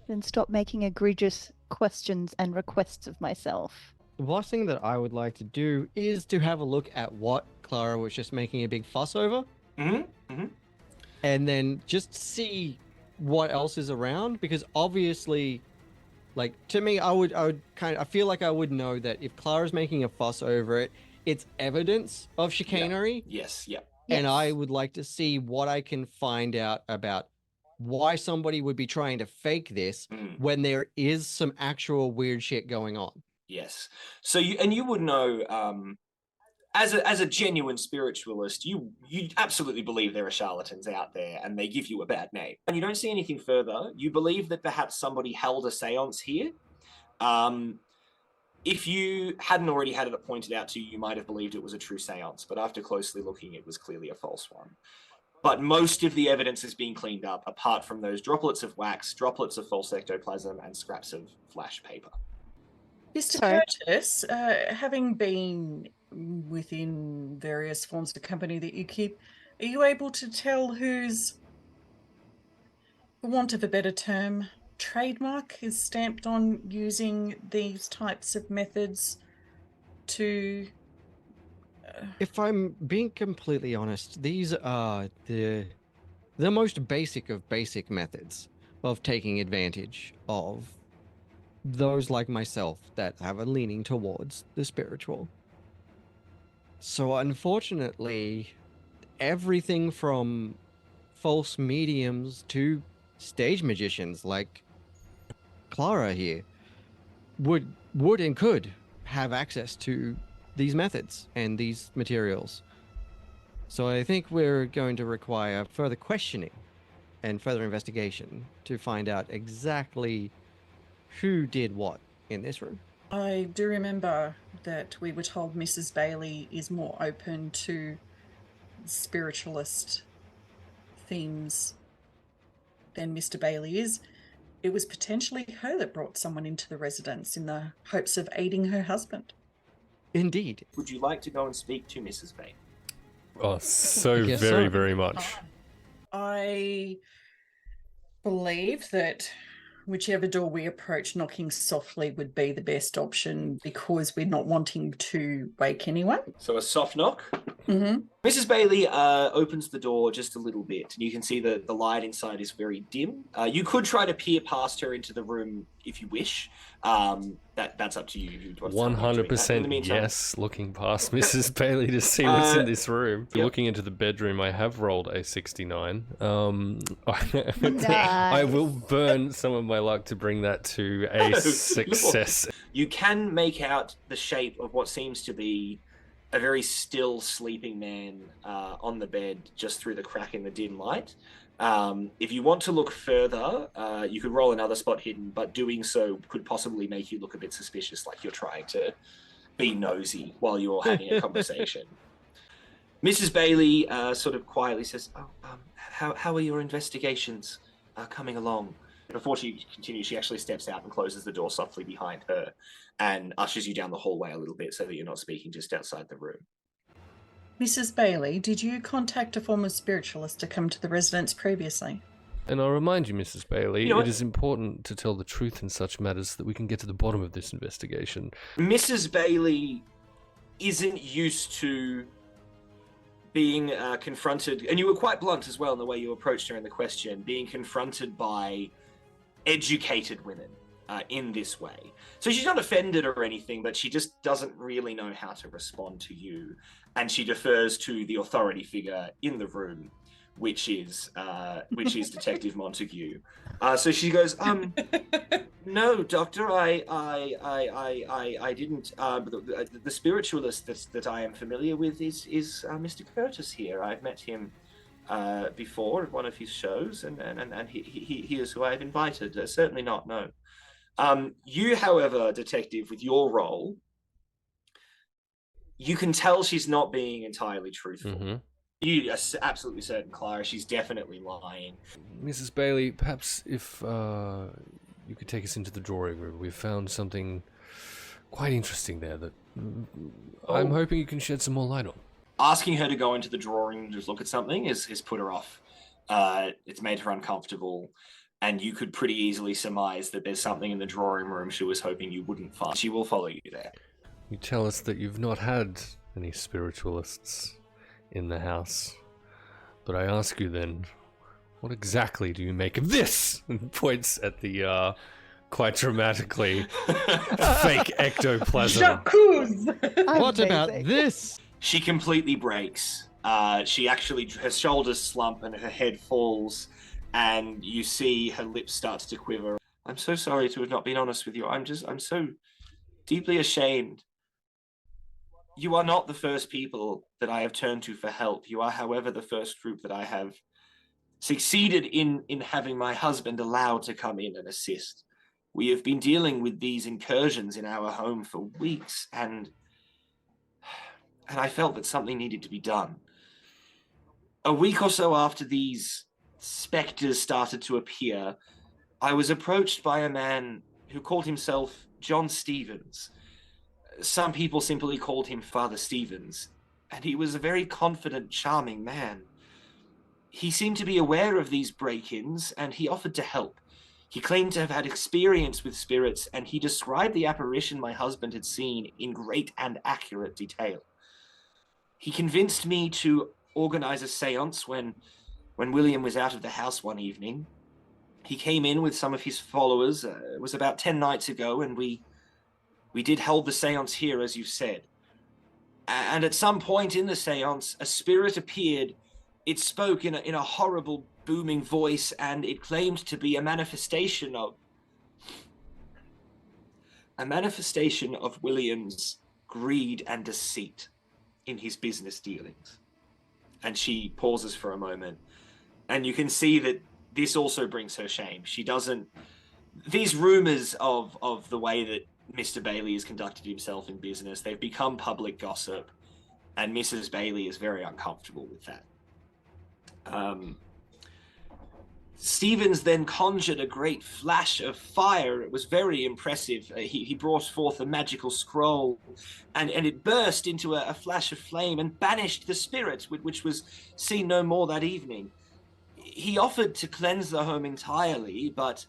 Then stop making egregious questions and requests of myself. The last thing that I would like to do is to have a look at what Clara was just making a big fuss over, and then just see what else is around, because obviously, like, to me, I feel like I would know that if Clara's making a fuss over it, it's evidence of chicanery. Yes, yeah. And I would like to see what I can find out about why somebody would be trying to fake this when there is some actual weird shit going on. Yes. So you would know, as a genuine spiritualist, you absolutely believe there are charlatans out there and they give you a bad name. And you don't see anything further. You believe that perhaps somebody held a seance here. If you hadn't already had it pointed out to you, you might have believed it was a true seance, but after closely looking, it was clearly a false one. But most of the evidence has been cleaned up, apart from those droplets of wax, droplets of false ectoplasm, and scraps of flash paper. Mr. Curtis, having been within various forms of company that you keep, are you able to tell whose, for want of a better term, trademark is stamped on using these types of methods to... If I'm being completely honest, these are the most basic of basic methods of taking advantage of those like myself that have a leaning towards the spiritual. So unfortunately, everything from false mediums to stage magicians like Clara here would and could have access to these methods and these materials. So I think we're going to require further questioning and further investigation to find out exactly who did what in this room. I do remember that we were told Mrs. Bailey is more open to spiritualist themes than Mr. Bailey is. It was potentially her that brought someone into the residence in the hopes of aiding her husband. Indeed. Would you like to go and speak to Mrs. Bailey? Oh, so very much. I believe that whichever door we approach, knocking softly would be the best option because we're not wanting to wake anyone. So a soft knock. Mm-hmm. Mrs. Bailey opens the door just a little bit, and you can see that the light inside is very dim. You could try to peer past her into the room if you wish. That's up to you. 100% yes, looking past Mrs. Bailey to see what's in this room. Yep. Looking into the bedroom, I have rolled a 69. Nice. I will burn some of my luck to bring that to a success. You can make out the shape of what seems to be a very still sleeping man on the bed just through the crack in the dim light. If you want to look further, you could roll another spot hidden, but doing so could possibly make you look a bit suspicious, like you're trying to be nosy while you're having a conversation. Mrs. Bailey sort of quietly says, how are your investigations coming along? Before she continues, she actually steps out and closes the door softly behind her and ushers you down the hallway a little bit so that you're not speaking just outside the room. Mrs. Bailey, did you contact a former spiritualist to come to the residence previously? And I'll remind you, Mrs. Bailey, You know it what? is important to tell the truth in such matters so that we can get to the bottom of this investigation. Mrs. Bailey isn't used to being confronted, and you were quite blunt as well in the way you approached her in the question, being confronted by educated women in this way. So she's not offended or anything, but she just doesn't really know how to respond to you, and she defers to the authority figure in the room, which is Detective Montague. So she goes, no, Doctor, I didn't. The spiritualist that I am familiar with is Mr. Curtis here. I've met him before at one of his shows, and he is who I've invited. Certainly not, no. You, however, Detective, with your role, you can tell she's not being entirely truthful. Mm-hmm. You are absolutely certain, Clara, she's definitely lying. Mrs. Bailey, perhaps if you could take us into the drawing room. We've found something quite interesting there that I'm hoping you can shed some more light on. Asking her to go into the drawing and just look at something is put her off. It's made her uncomfortable, and you could pretty easily surmise that there's something in the drawing room she was hoping you wouldn't find. She will follow you there. You tell us that you've not had any spiritualists in the house. But I ask you then, what exactly do you make of this? And points at the quite dramatically fake ectoplasm. J'accuse! What about Amazing. this? She completely breaks. She actually, her shoulders slump and her head falls, and you see her lips starts to quiver. I'm so sorry to have not been honest with you. I'm so deeply ashamed. You are not the first people that I have turned to for help. You are, however, the first group that I have succeeded in having my husband allowed to come in and assist. We have been dealing with these incursions in our home for weeks, and I felt that something needed to be done. A week or so after these specters started to appear, I was approached by a man who called himself John Stevens. Some people simply called him Father Stevens, and he was a very confident, charming man. He seemed to be aware of these break-ins, and he offered to help. He claimed to have had experience with spirits, and he described the apparition my husband had seen in great and accurate detail. He convinced me to organize a seance when William was out of the house one evening. He came in with some of his followers. It was about 10 nights ago, and we did hold the seance here, as you said. And at some point in the seance, a spirit appeared. It spoke in a horrible, booming voice, and it claimed to be a manifestation of William's greed and deceit in his business dealings. And she pauses for a moment, and you can see that this also brings her shame. She doesn't... These rumors of the way that Mr. Bailey has conducted himself in business, they've become public gossip, and Mrs. Bailey is very uncomfortable with that. Stevens then conjured a great flash of fire. It was very impressive. He brought forth a magical scroll, and it burst into a flash of flame and banished the spirit, which was seen no more that evening. He offered to cleanse the home entirely, but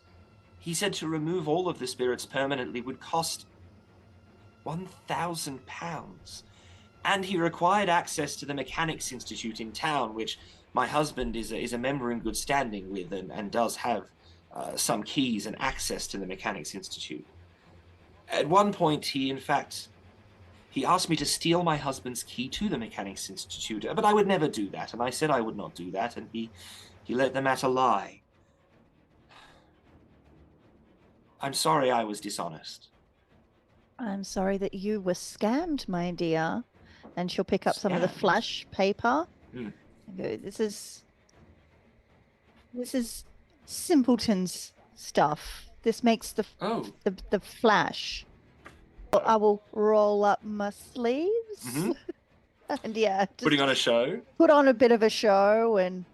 he said to remove all of the spirits permanently would cost £1,000. And he required access to the Mechanics Institute in town, which my husband is a member in good standing with and does have some keys and access to the Mechanics Institute. At one point, he asked me to steal my husband's key to the Mechanics Institute, but I would never do that, and I said I would not do that, and he let the matter lie. I'm sorry I was dishonest. I'm sorry that you were scammed, my dear. And she'll pick up some of the Scammed? flash paper Mm. and go, this is simpleton's stuff. This makes the flash. I will roll up my sleeves. Mhm. And yeah, just putting on a show. put on a bit of a show and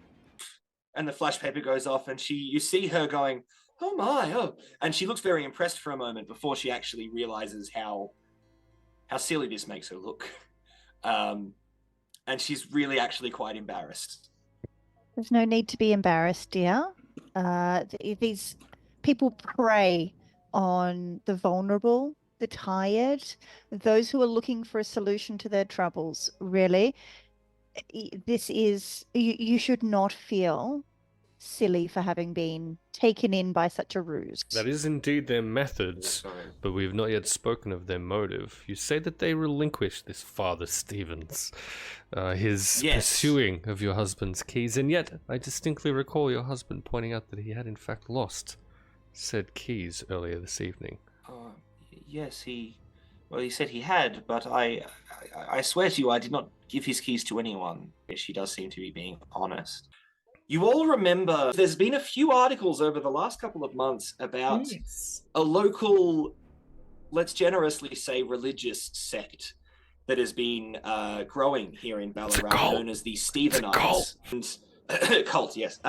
And the flash paper goes off, and you see her going, "Oh my, oh," and she looks very impressed for a moment before she actually realizes how silly this makes her look, and she's really actually quite embarrassed. there's no need to be embarrassed, dear. These people prey on the vulnerable, the tired, those who are looking for a solution to their troubles. Really, this is, you should not feel silly for having been taken in by such a ruse. That is indeed their methods, Sorry. but we have not yet spoken of their motive. You say that they relinquished this Father Stevens, his Yes. pursuing of your husband's keys, and yet I distinctly recall your husband pointing out that he had in fact lost said keys earlier this evening. Yes, he said he had, but I swear to you, I did not give his keys to anyone. She does seem to be being honest. You all remember there's been a few articles over the last couple of months about Yes. a local, let's generously say, religious sect that has been growing here in Ballarat, known as the Stephenites. Cult, yes.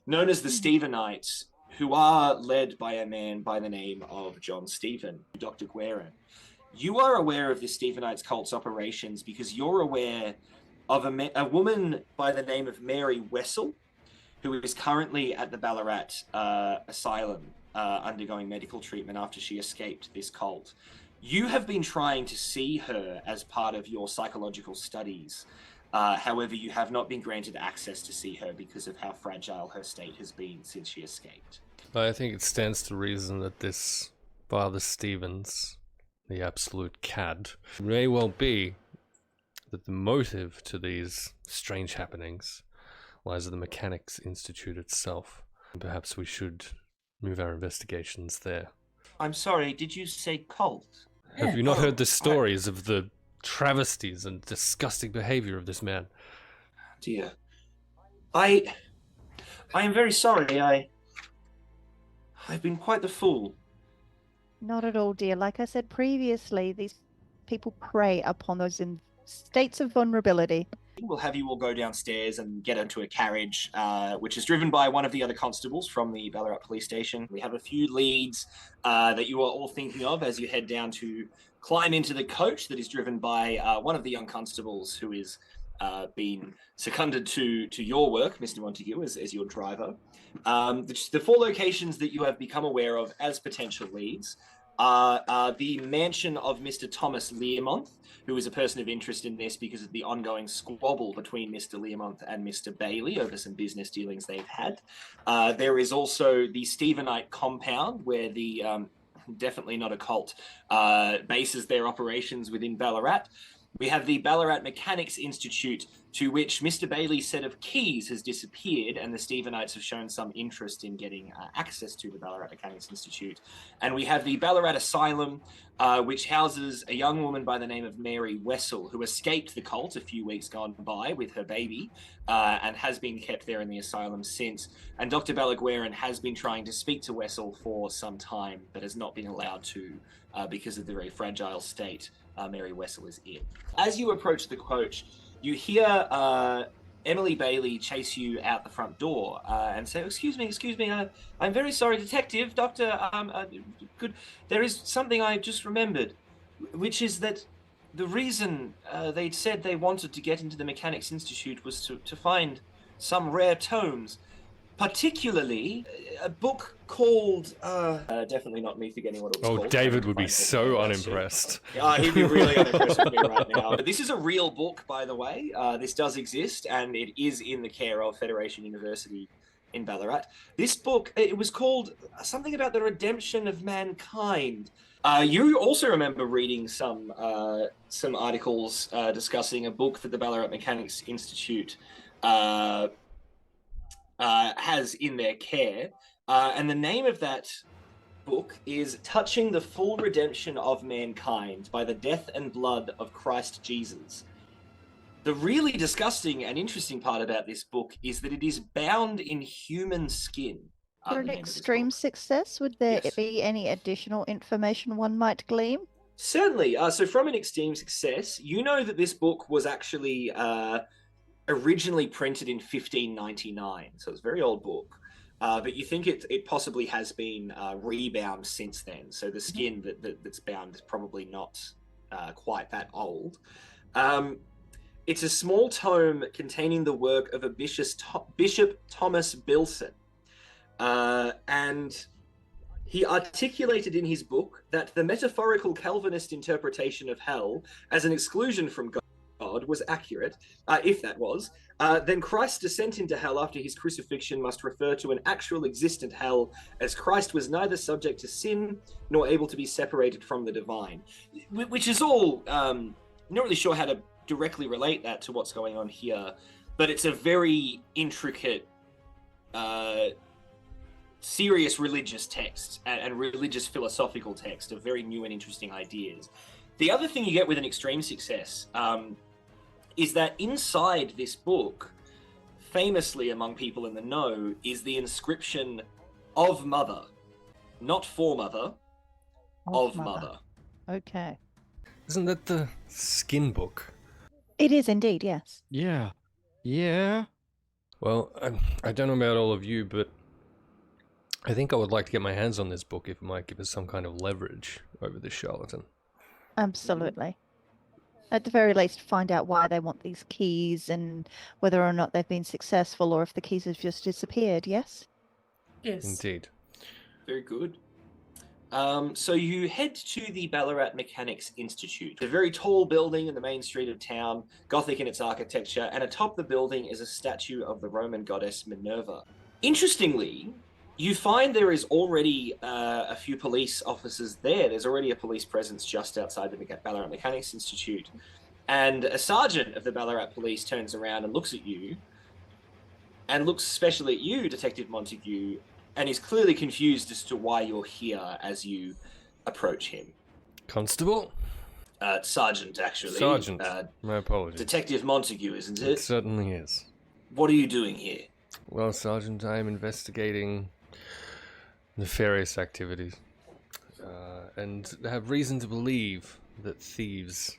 Known as the Stephenites, who are led by a man by the name of John Stephen, Dr. Guerin. You are aware of the Stephenites cult's operations because you're aware of a woman by the name of Mary Wessel, who is currently at the Ballarat asylum undergoing medical treatment after she escaped this cult. You have been trying to see her as part of your psychological studies. However, you have not been granted access to see her because of how fragile her state has been since she escaped. I think it stands to reason that this Father Stevens, the absolute cad, may well be that the motive to these strange happenings lies at the Mechanics Institute itself. Perhaps we should move our investigations there. I'm sorry, did you say cult? Have you not heard the stories of the travesties and disgusting behavior of this man? Dear. I am very sorry. I've been quite the fool. Not at all, dear. Like I said previously, these people prey upon those in states of vulnerability. We'll have you all go downstairs and get into a carriage, which is driven by one of the other constables from the Ballarat police station. We have a few leads that you are all thinking of as you head down to climb into the coach that is driven by one of the young constables who is been seconded to your work, Mr. Montague, as your driver. The four locations that you have become aware of as potential leads are the mansion of Mr. Thomas Learmonth, who is a person of interest in this because of the ongoing squabble between Mr. Learmonth and Mr. Bailey over some business dealings they've had. There is also the Stephenite compound, where the definitely not a cult bases their operations within Ballarat. We have the Ballarat Mechanics Institute, to which Mr. Bailey's set of keys has disappeared, and the Stephenites have shown some interest in getting access to the Ballarat Mechanics Institute. And we have the Ballarat Asylum, which houses a young woman by the name of Mary Wessel, who escaped the cult a few weeks gone by with her baby, and has been kept there in the asylum since. And Dr. Balaguerin has been trying to speak to Wessel for some time, but has not been allowed to because of the very fragile state Mary Wessel is in. As you approach the coach, you hear Emily Bailey chase you out the front door and say, excuse me, I'm very sorry, Detective, Doctor, there is something I just remembered, which is that the reason they'd said they wanted to get into the Mechanics Institute was to find some rare tomes, particularly a book called definitely not me forgetting what it was called. Oh, David would be so unimpressed. He'd be really unimpressed with me right now. But this is a real book, by the way. This does exist, and it is in the care of Federation University in Ballarat. This book, it was called something about the redemption of mankind. You also remember reading some articles discussing a book that the Ballarat Mechanics Institute has in their care. And the name of that book is Touching the Full Redemption of Mankind by the Death and Blood of Christ Jesus. The really disgusting and interesting part about this book is that it is bound in human skin. For an extreme success, would there be any additional information one might glean? Certainly. So from an extreme success, you know that this book was actually originally printed in 1599, so it's a very old book. But you think it possibly has been rebound since then. So the skin that's bound is probably not quite that old. It's a small tome containing the work of a Bishop Thomas Bilson. And he articulated in his book that the metaphorical Calvinist interpretation of hell as an exclusion from God was accurate. If that was, then Christ's descent into hell after his crucifixion must refer to an actual existent hell, as Christ was neither subject to sin nor able to be separated from the divine. Which is all, I'm not really sure how to directly relate that to what's going on here, but it's a very intricate serious religious text and religious philosophical text of very new and interesting ideas. The other thing you get with an extreme success is that inside this book, famously among people in the know, is the inscription of mother, not for mother, of mother. Okay. Isn't that the skin book? It is indeed, yes. Yeah. Yeah. Well, I don't know about all of you, but I think I would like to get my hands on this book if it might give us some kind of leverage over this charlatan. Absolutely. At the very least, find out why they want these keys and whether or not they've been successful or if the keys have just disappeared, yes? Yes. Indeed. Very good. So you head to the Ballarat Mechanics Institute, a very tall building in the main street of town, Gothic in its architecture, and atop the building is a statue of the Roman goddess Minerva. Interestingly, you find there is already a few police officers there. There's already a police presence just outside the Ballarat Mechanics Institute. And a sergeant of the Ballarat Police turns around and looks at you, and looks especially at you, Detective Montague, and is clearly confused as to why you're here as you approach him. Constable? Sergeant, actually. Sergeant. My apologies. Detective Montague, isn't it? It certainly is. What are you doing here? Well, Sergeant, I am investigating nefarious activities, and have reason to believe that thieves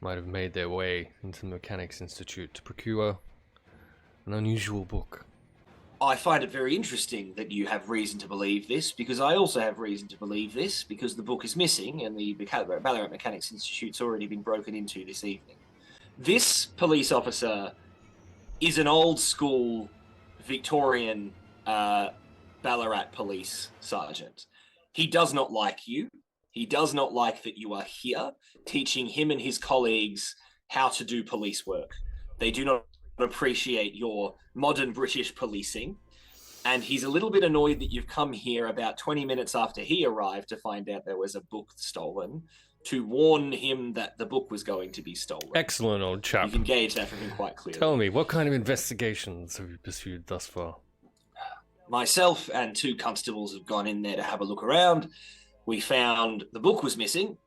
might have made their way into the Mechanics Institute to procure an unusual book. I find it very interesting that you have reason to believe this, because I also have reason to believe this, because the book is missing and the Ballarat Mechanics Institute's already been broken into this evening. This police officer is an old school Victorian Ballarat police sergeant. He does not like you. He does not like that you are here teaching him and his colleagues how to do police work. They do not appreciate your modern British policing, and he's a little bit annoyed that you've come here about 20 minutes after he arrived to find out there was a book stolen, to warn him that the book was going to be stolen. Excellent, old chap. You can gauge that from him quite clearly. Tell me, what kind of investigations have you pursued thus far? Myself and two constables have gone in there to have a look around. We found the book was missing.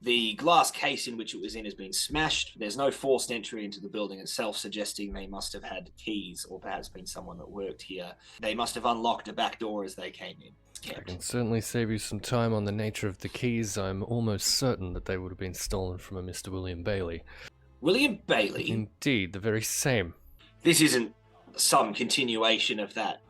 The glass case in which it was in has been smashed. There's no forced entry into the building itself, suggesting they must have had keys, or perhaps been someone that worked here. They must have unlocked a back door as they came in. I can certainly save you some time on the nature of the keys. I'm almost certain that they would have been stolen from a Mr. William Bailey. William Bailey? Indeed, the very same. This isn't some continuation of that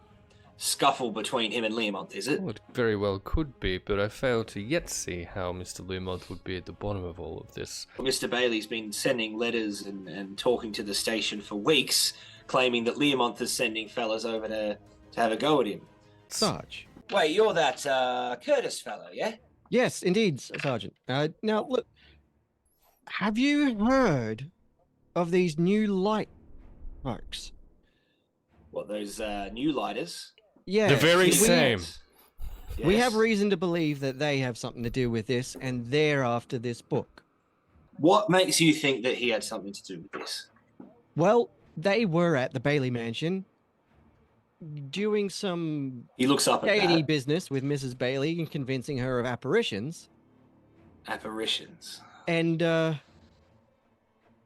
scuffle between him and Learmonth, is it? Well, it very well could be, but I fail to yet see how Mr. Learmonth would be at the bottom of all of this. Mr. Bailey's been sending letters and talking to the station for weeks, claiming that Learmonth is sending fellas over to have a go at him. Sarge. Wait, you're that Curtis fellow, yeah? Yes, indeed, Sergeant. Now, look, have you heard of these new light folks? What, those new lighters? Yeah. The very same. We Yes. have reason to believe that they have something to do with this, and they're after this book. What makes you think that he had something to do with this? Well, they were at the Bailey Mansion doing some He looks up at shady that. business with Mrs. Bailey and convincing her of apparitions. Apparitions. And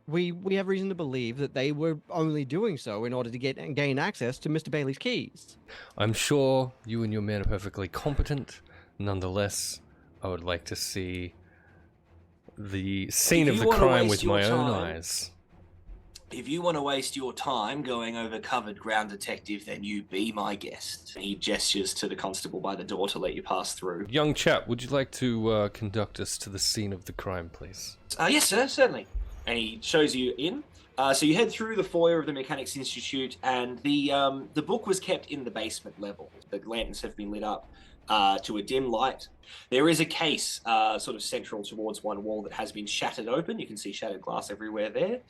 we have reason to believe that they were only doing so in order to gain access to Mr. Bailey's keys. I'm sure you and your men are perfectly competent. Nonetheless, I would like to see the scene If of you the wanna crime waste with my your own time- eyes. If you want to waste your time going over covered ground, detective, then you be my guest. He gestures to the constable by the door to let you pass through. Young chap, would you like to conduct us to the scene of the crime, please? Yes, sir, certainly. And he shows you in. So you head through the foyer of the Mechanics Institute, and the book was kept in the basement level. The lanterns have been lit up to a dim light. There is a case sort of central towards one wall that has been shattered open. You can see shattered glass everywhere there.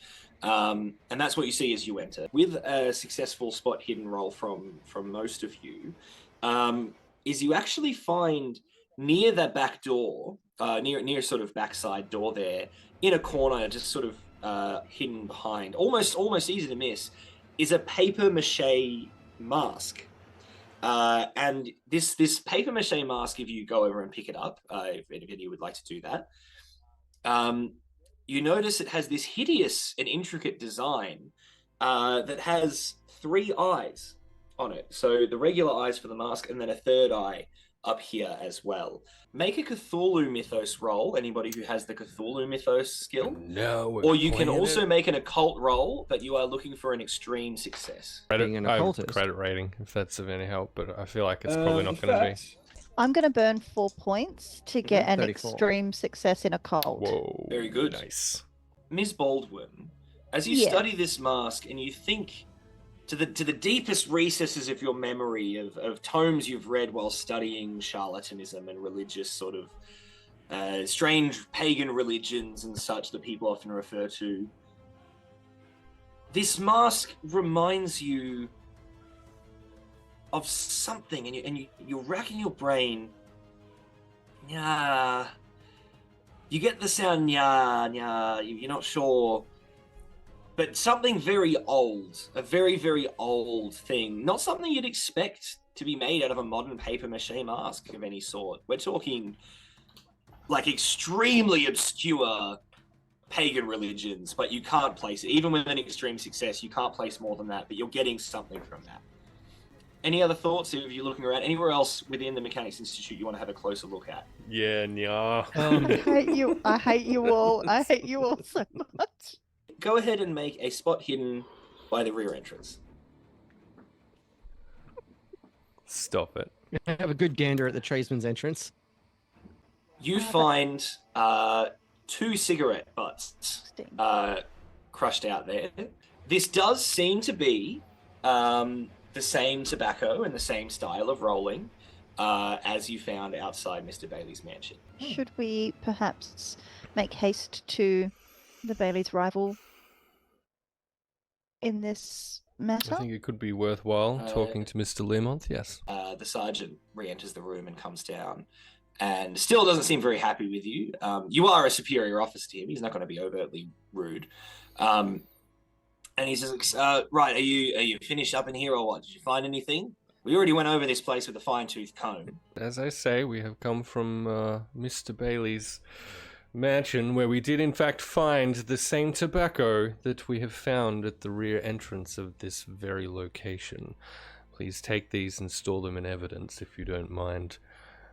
And that's what you see as you enter. With a successful spot hidden roll from most of you, is you actually find near that back door, near sort of backside door there, in a corner, just sort of hidden behind, almost easy to miss, is a paper mache mask. And this paper mache mask, if you go over and pick it up, if any of you would like to do that, you notice it has this hideous and intricate design that has 3 eyes on it. So the regular eyes for the mask, and then a third eye up here as well. Make a Cthulhu Mythos roll, anybody who has the Cthulhu Mythos skill. No, we're Or you can playing also it. make an occult roll, but you are looking for an extreme success. Being an I have occultist. credit rating, if that's of any help, but I feel like it's probably not going to be. I'm going to burn 4 points to get an 34. extreme success in occult. Whoa. Very good. Nice. Ms. Baldwin, as you Yes. study this mask and you think to the deepest recesses of your memory of tomes you've read while studying charlatanism and religious sort of strange pagan religions and such that people often refer to, this mask reminds you of something, and you're racking your brain. Yeah, you get the sound yeah. You're not sure, but something very old, a very, very old thing. Not something you'd expect to be made out of a modern paper mache mask of any sort. We're talking like extremely obscure pagan religions, but you can't place it. Even with an extreme success, you can't place more than that, but you're getting something from that. Any other thoughts if you're looking around? Anywhere else within the Mechanics Institute you want to have a closer look at? Yeah, yeah. I hate you. I hate you all. I hate you all so much. Go ahead and make a spot hidden by the rear entrance. Stop it. I have a good gander at the tradesman's entrance. You find 2 cigarette butts crushed out there. This does seem to be the same tobacco and the same style of rolling as you found outside Mr. Bailey's mansion. Should we perhaps make haste to the Bailey's rival in this matter? I think it could be worthwhile talking to Mr. Learmonth, yes. The sergeant re-enters the room and comes down and still doesn't seem very happy with you. You are a superior officer to him. He's not going to be overtly rude. And he says, right, are you finished up in here or what? Did you find anything? We already went over this place with a fine-tooth comb. As I say, we have come from Mr. Bailey's mansion, where we did in fact find the same tobacco that we have found at the rear entrance of this very location. Please take these and store them in evidence if you don't mind,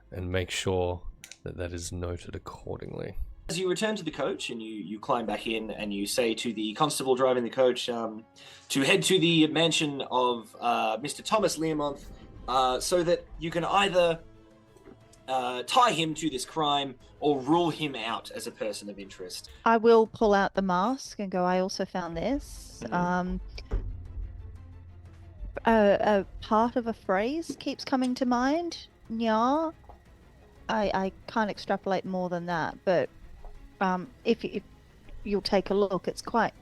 and make sure that that is noted accordingly. As you return to the coach and you climb back in and you say to the constable driving the coach to head to the mansion of Mr. Thomas Learmonth so that you can either tie him to this crime or rule him out as a person of interest. I will pull out the mask and go, I also found this. A part of a phrase keeps coming to mind. Nya. I can't extrapolate more than that, but if you'll take a look, it's quite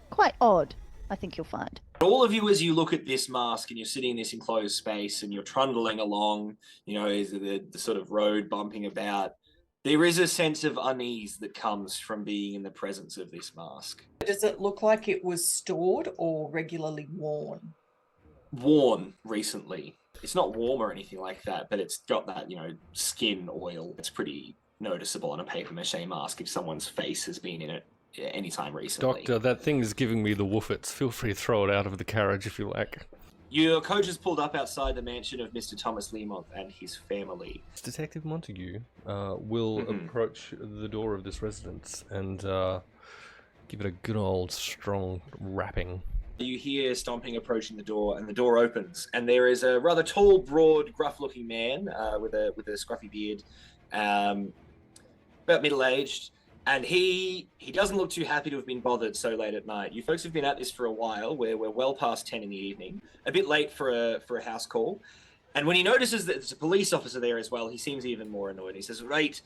odd. I think you'll find. All of you, as you look at this mask and you're sitting in this enclosed space and you're trundling along, is the sort of road bumping about, there is a sense of unease that comes from being in the presence of this mask. Does it look like it was stored or regularly worn? Worn recently. It's not warm or anything like that, but it's got that, skin oil. It's pretty noticeable on a paper mache mask if someone's face has been in it anytime recently. Doctor, that thing is giving me the woofits. Feel free to throw it out of the carriage if you like. Your coach has pulled up outside the mansion of Mr. Thomas Lemont and his family. Detective Montague will approach the door of this residence and give it a good old strong rapping. You hear stomping approaching the door, and the door opens, and there is a rather tall, broad, gruff-looking man with a scruffy beard, about middle-aged, and he doesn't look too happy to have been bothered so late at night. You folks have been at this for a while. We're well past 10 in the evening, a bit late for a house call, and when he notices that there's a police officer there as well, he seems even more annoyed. He says, "Right,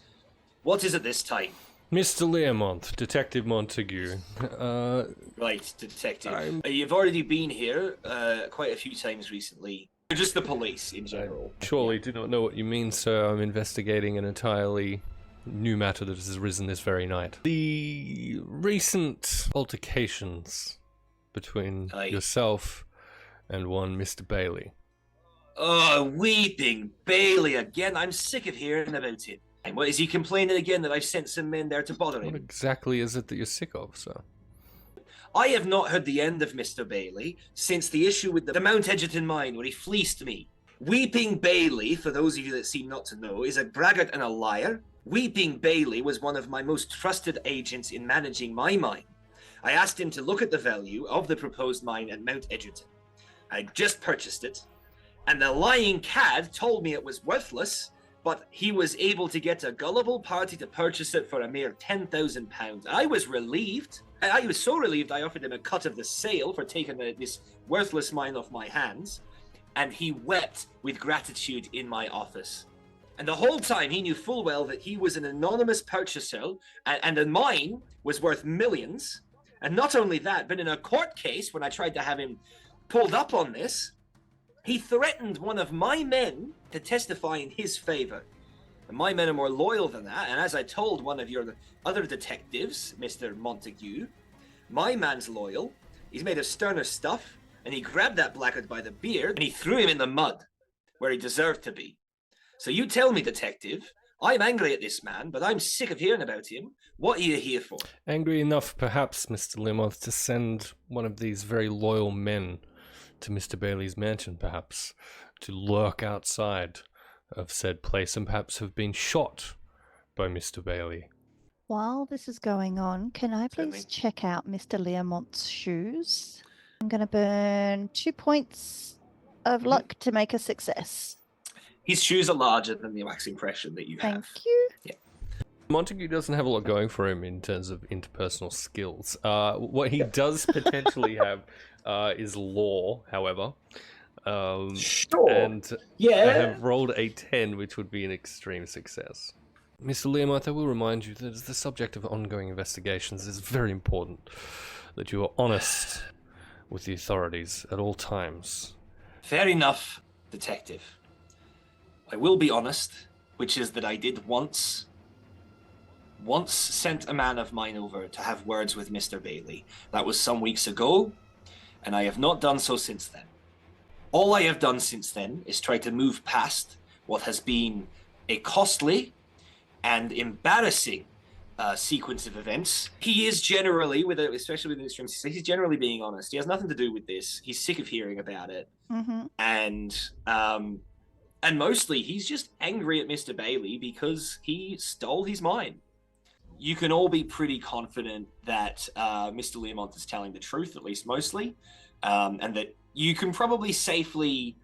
what is it this time?" Mr. Learmont, Detective Montague. Right, detective. You've already been here quite a few times recently. Just the police in general. I surely do not know what you mean, sir. I'm investigating an entirely new matter that has arisen this very night. The recent altercations between yourself and one Mr. Bailey. Oh, weeping Bailey again. I'm sick of hearing about him. And what, is he complaining again that I've sent some men there to bother What him? exactly is it that you're sick of, sir? I have not heard the end of Mr. Bailey since the issue with the Mount Edgerton mine where he fleeced me. Weeping Bailey, for those of you that seem not to know, is a braggart and a liar. Weeping Bailey was one of my most trusted agents in managing my mine. I asked him to look at the value of the proposed mine at Mount Edgerton. I just purchased it, and the lying cad told me it was worthless, but he was able to get a gullible party to purchase it for a mere £10,000. I was relieved. I was so relieved I offered him a cut of the sale for taking this worthless mine off my hands, and he wept with gratitude in my office. And the whole time he knew full well that he was an anonymous purchaser, and the mine was worth millions. And not only that, but in a court case, when I tried to have him pulled up on this, he threatened one of my men to testify in his favor. And my men are more loyal than that, and as I told one of your other detectives, Mr. Montague, my man's loyal. He's made of sterner stuff, and he grabbed that blackguard by the beard, and he threw him in the mud, where he deserved to be. So you tell me, detective, I'm angry at this man, but I'm sick of hearing about him. What are you here for? Angry enough, perhaps, Mr. Limouth, to send one of these very loyal men to Mr. Bailey's mansion, perhaps, to lurk outside of said place and perhaps have been shot by Mr. Bailey. While this is going on, can I please Certainly. check out Mr. Learmont's shoes? I'm going to burn 2 points of luck to make a success. His shoes are larger than the wax impression that you have. Thank you. Montague doesn't have a lot going for him in terms of interpersonal skills. What he does potentially have is law, however. Sure. And Yeah. I have rolled a 10, which would be an extreme success. Mr. Learmouth, I will remind you that as the subject of ongoing investigations, it is very important that you are honest with the authorities at all times. Fair enough, detective. I will be honest, which is that I did once sent a man of mine over to have words with Mr. Bailey. That was some weeks ago, and I have not done so since then. All I have done since then is try to move past what has been a costly and embarrassing sequence of events. He is generally, especially with the streams, he's generally being honest. He has nothing to do with this. He's sick of hearing about it. Mm-hmm. And mostly he's just angry at Mr. Bailey because he stole his mine. You can all be pretty confident that Mr. Learmont is telling the truth, at least mostly, and that you can probably safely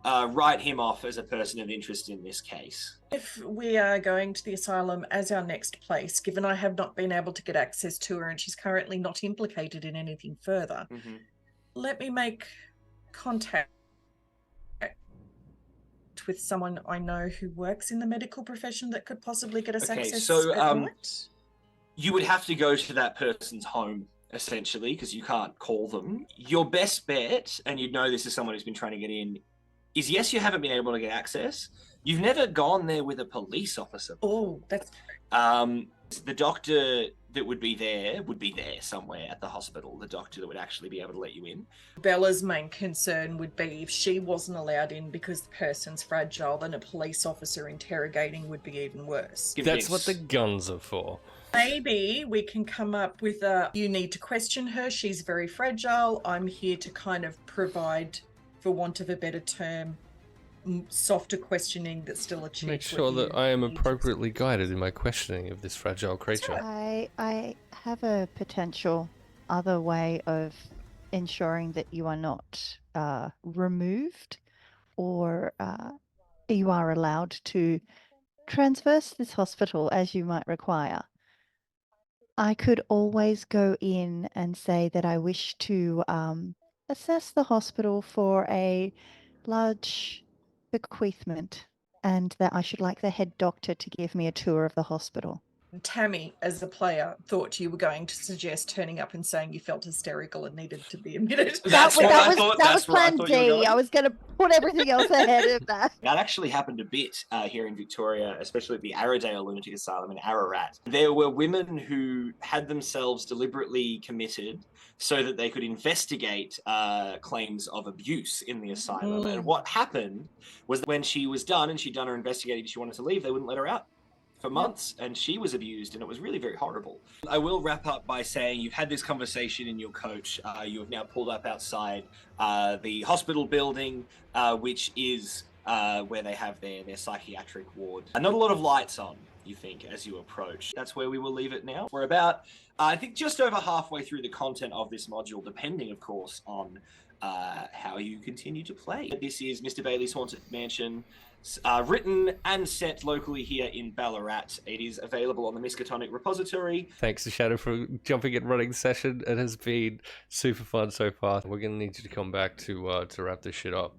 write him off as a person of interest in this case. If we are going to the asylum as our next place, given I have not been able to get access to her and she's currently not implicated in anything further, let me make contact with someone I know who works in the medical profession that could possibly get us access so, at night. You would have to go to that person's home, essentially, because you can't call them. Your best bet, and you'd know this is someone who's been trying to get in, is yes, you haven't been able to get access. You've never gone there with a police officer. Oh, that's... The doctor that would be there somewhere at the hospital, the doctor that would actually be able to let you in. Bella's main concern would be if she wasn't allowed in because the person's fragile, then a police officer interrogating would be even worse. That's what the guns are for. Maybe we can come up with you need to question her, she's very fragile, I'm here to kind of provide for want of a better term, softer questioning that still achieves. Make sure that I am appropriately guided in my questioning of this fragile creature. I have a potential other way of ensuring that you are not removed, or you are allowed to transverse this hospital as you might require. I could always go in and say that I wish to assess the hospital for a large bequeathment, and that I should like the head doctor to give me a tour of the hospital. Tammy, as a player, thought you were going to suggest turning up and saying you felt hysterical and needed to be admitted. That's what I thought. That was That's where I plan thought you were D. going. I was going to put everything else ahead of that. That actually happened a bit here in Victoria, especially at the Arrowdale Lunatic Asylum in Ararat. There were women who had themselves deliberately committed so that they could investigate claims of abuse in the asylum. And what happened was that when she was done and she'd done her investigating, she wanted to leave, they wouldn't let her out for months, and she was abused, and it was really very horrible. I will wrap up by saying you've had this conversation in your coach. You have now pulled up outside the hospital building, which is where they have their psychiatric ward. Not a lot of lights on, you think, as you approach. That's where we will leave it now. We're about, I think, just over halfway through the content of this module, depending, of course, on how you continue to play. This is Mr. Bailey's Haunted Mansion, written and set locally here in Ballarat. It is available on the Miskatonic repository. Thanks to Shadow for jumping and running the session. It has been super fun so far. We're going to need you to come back to wrap this shit up.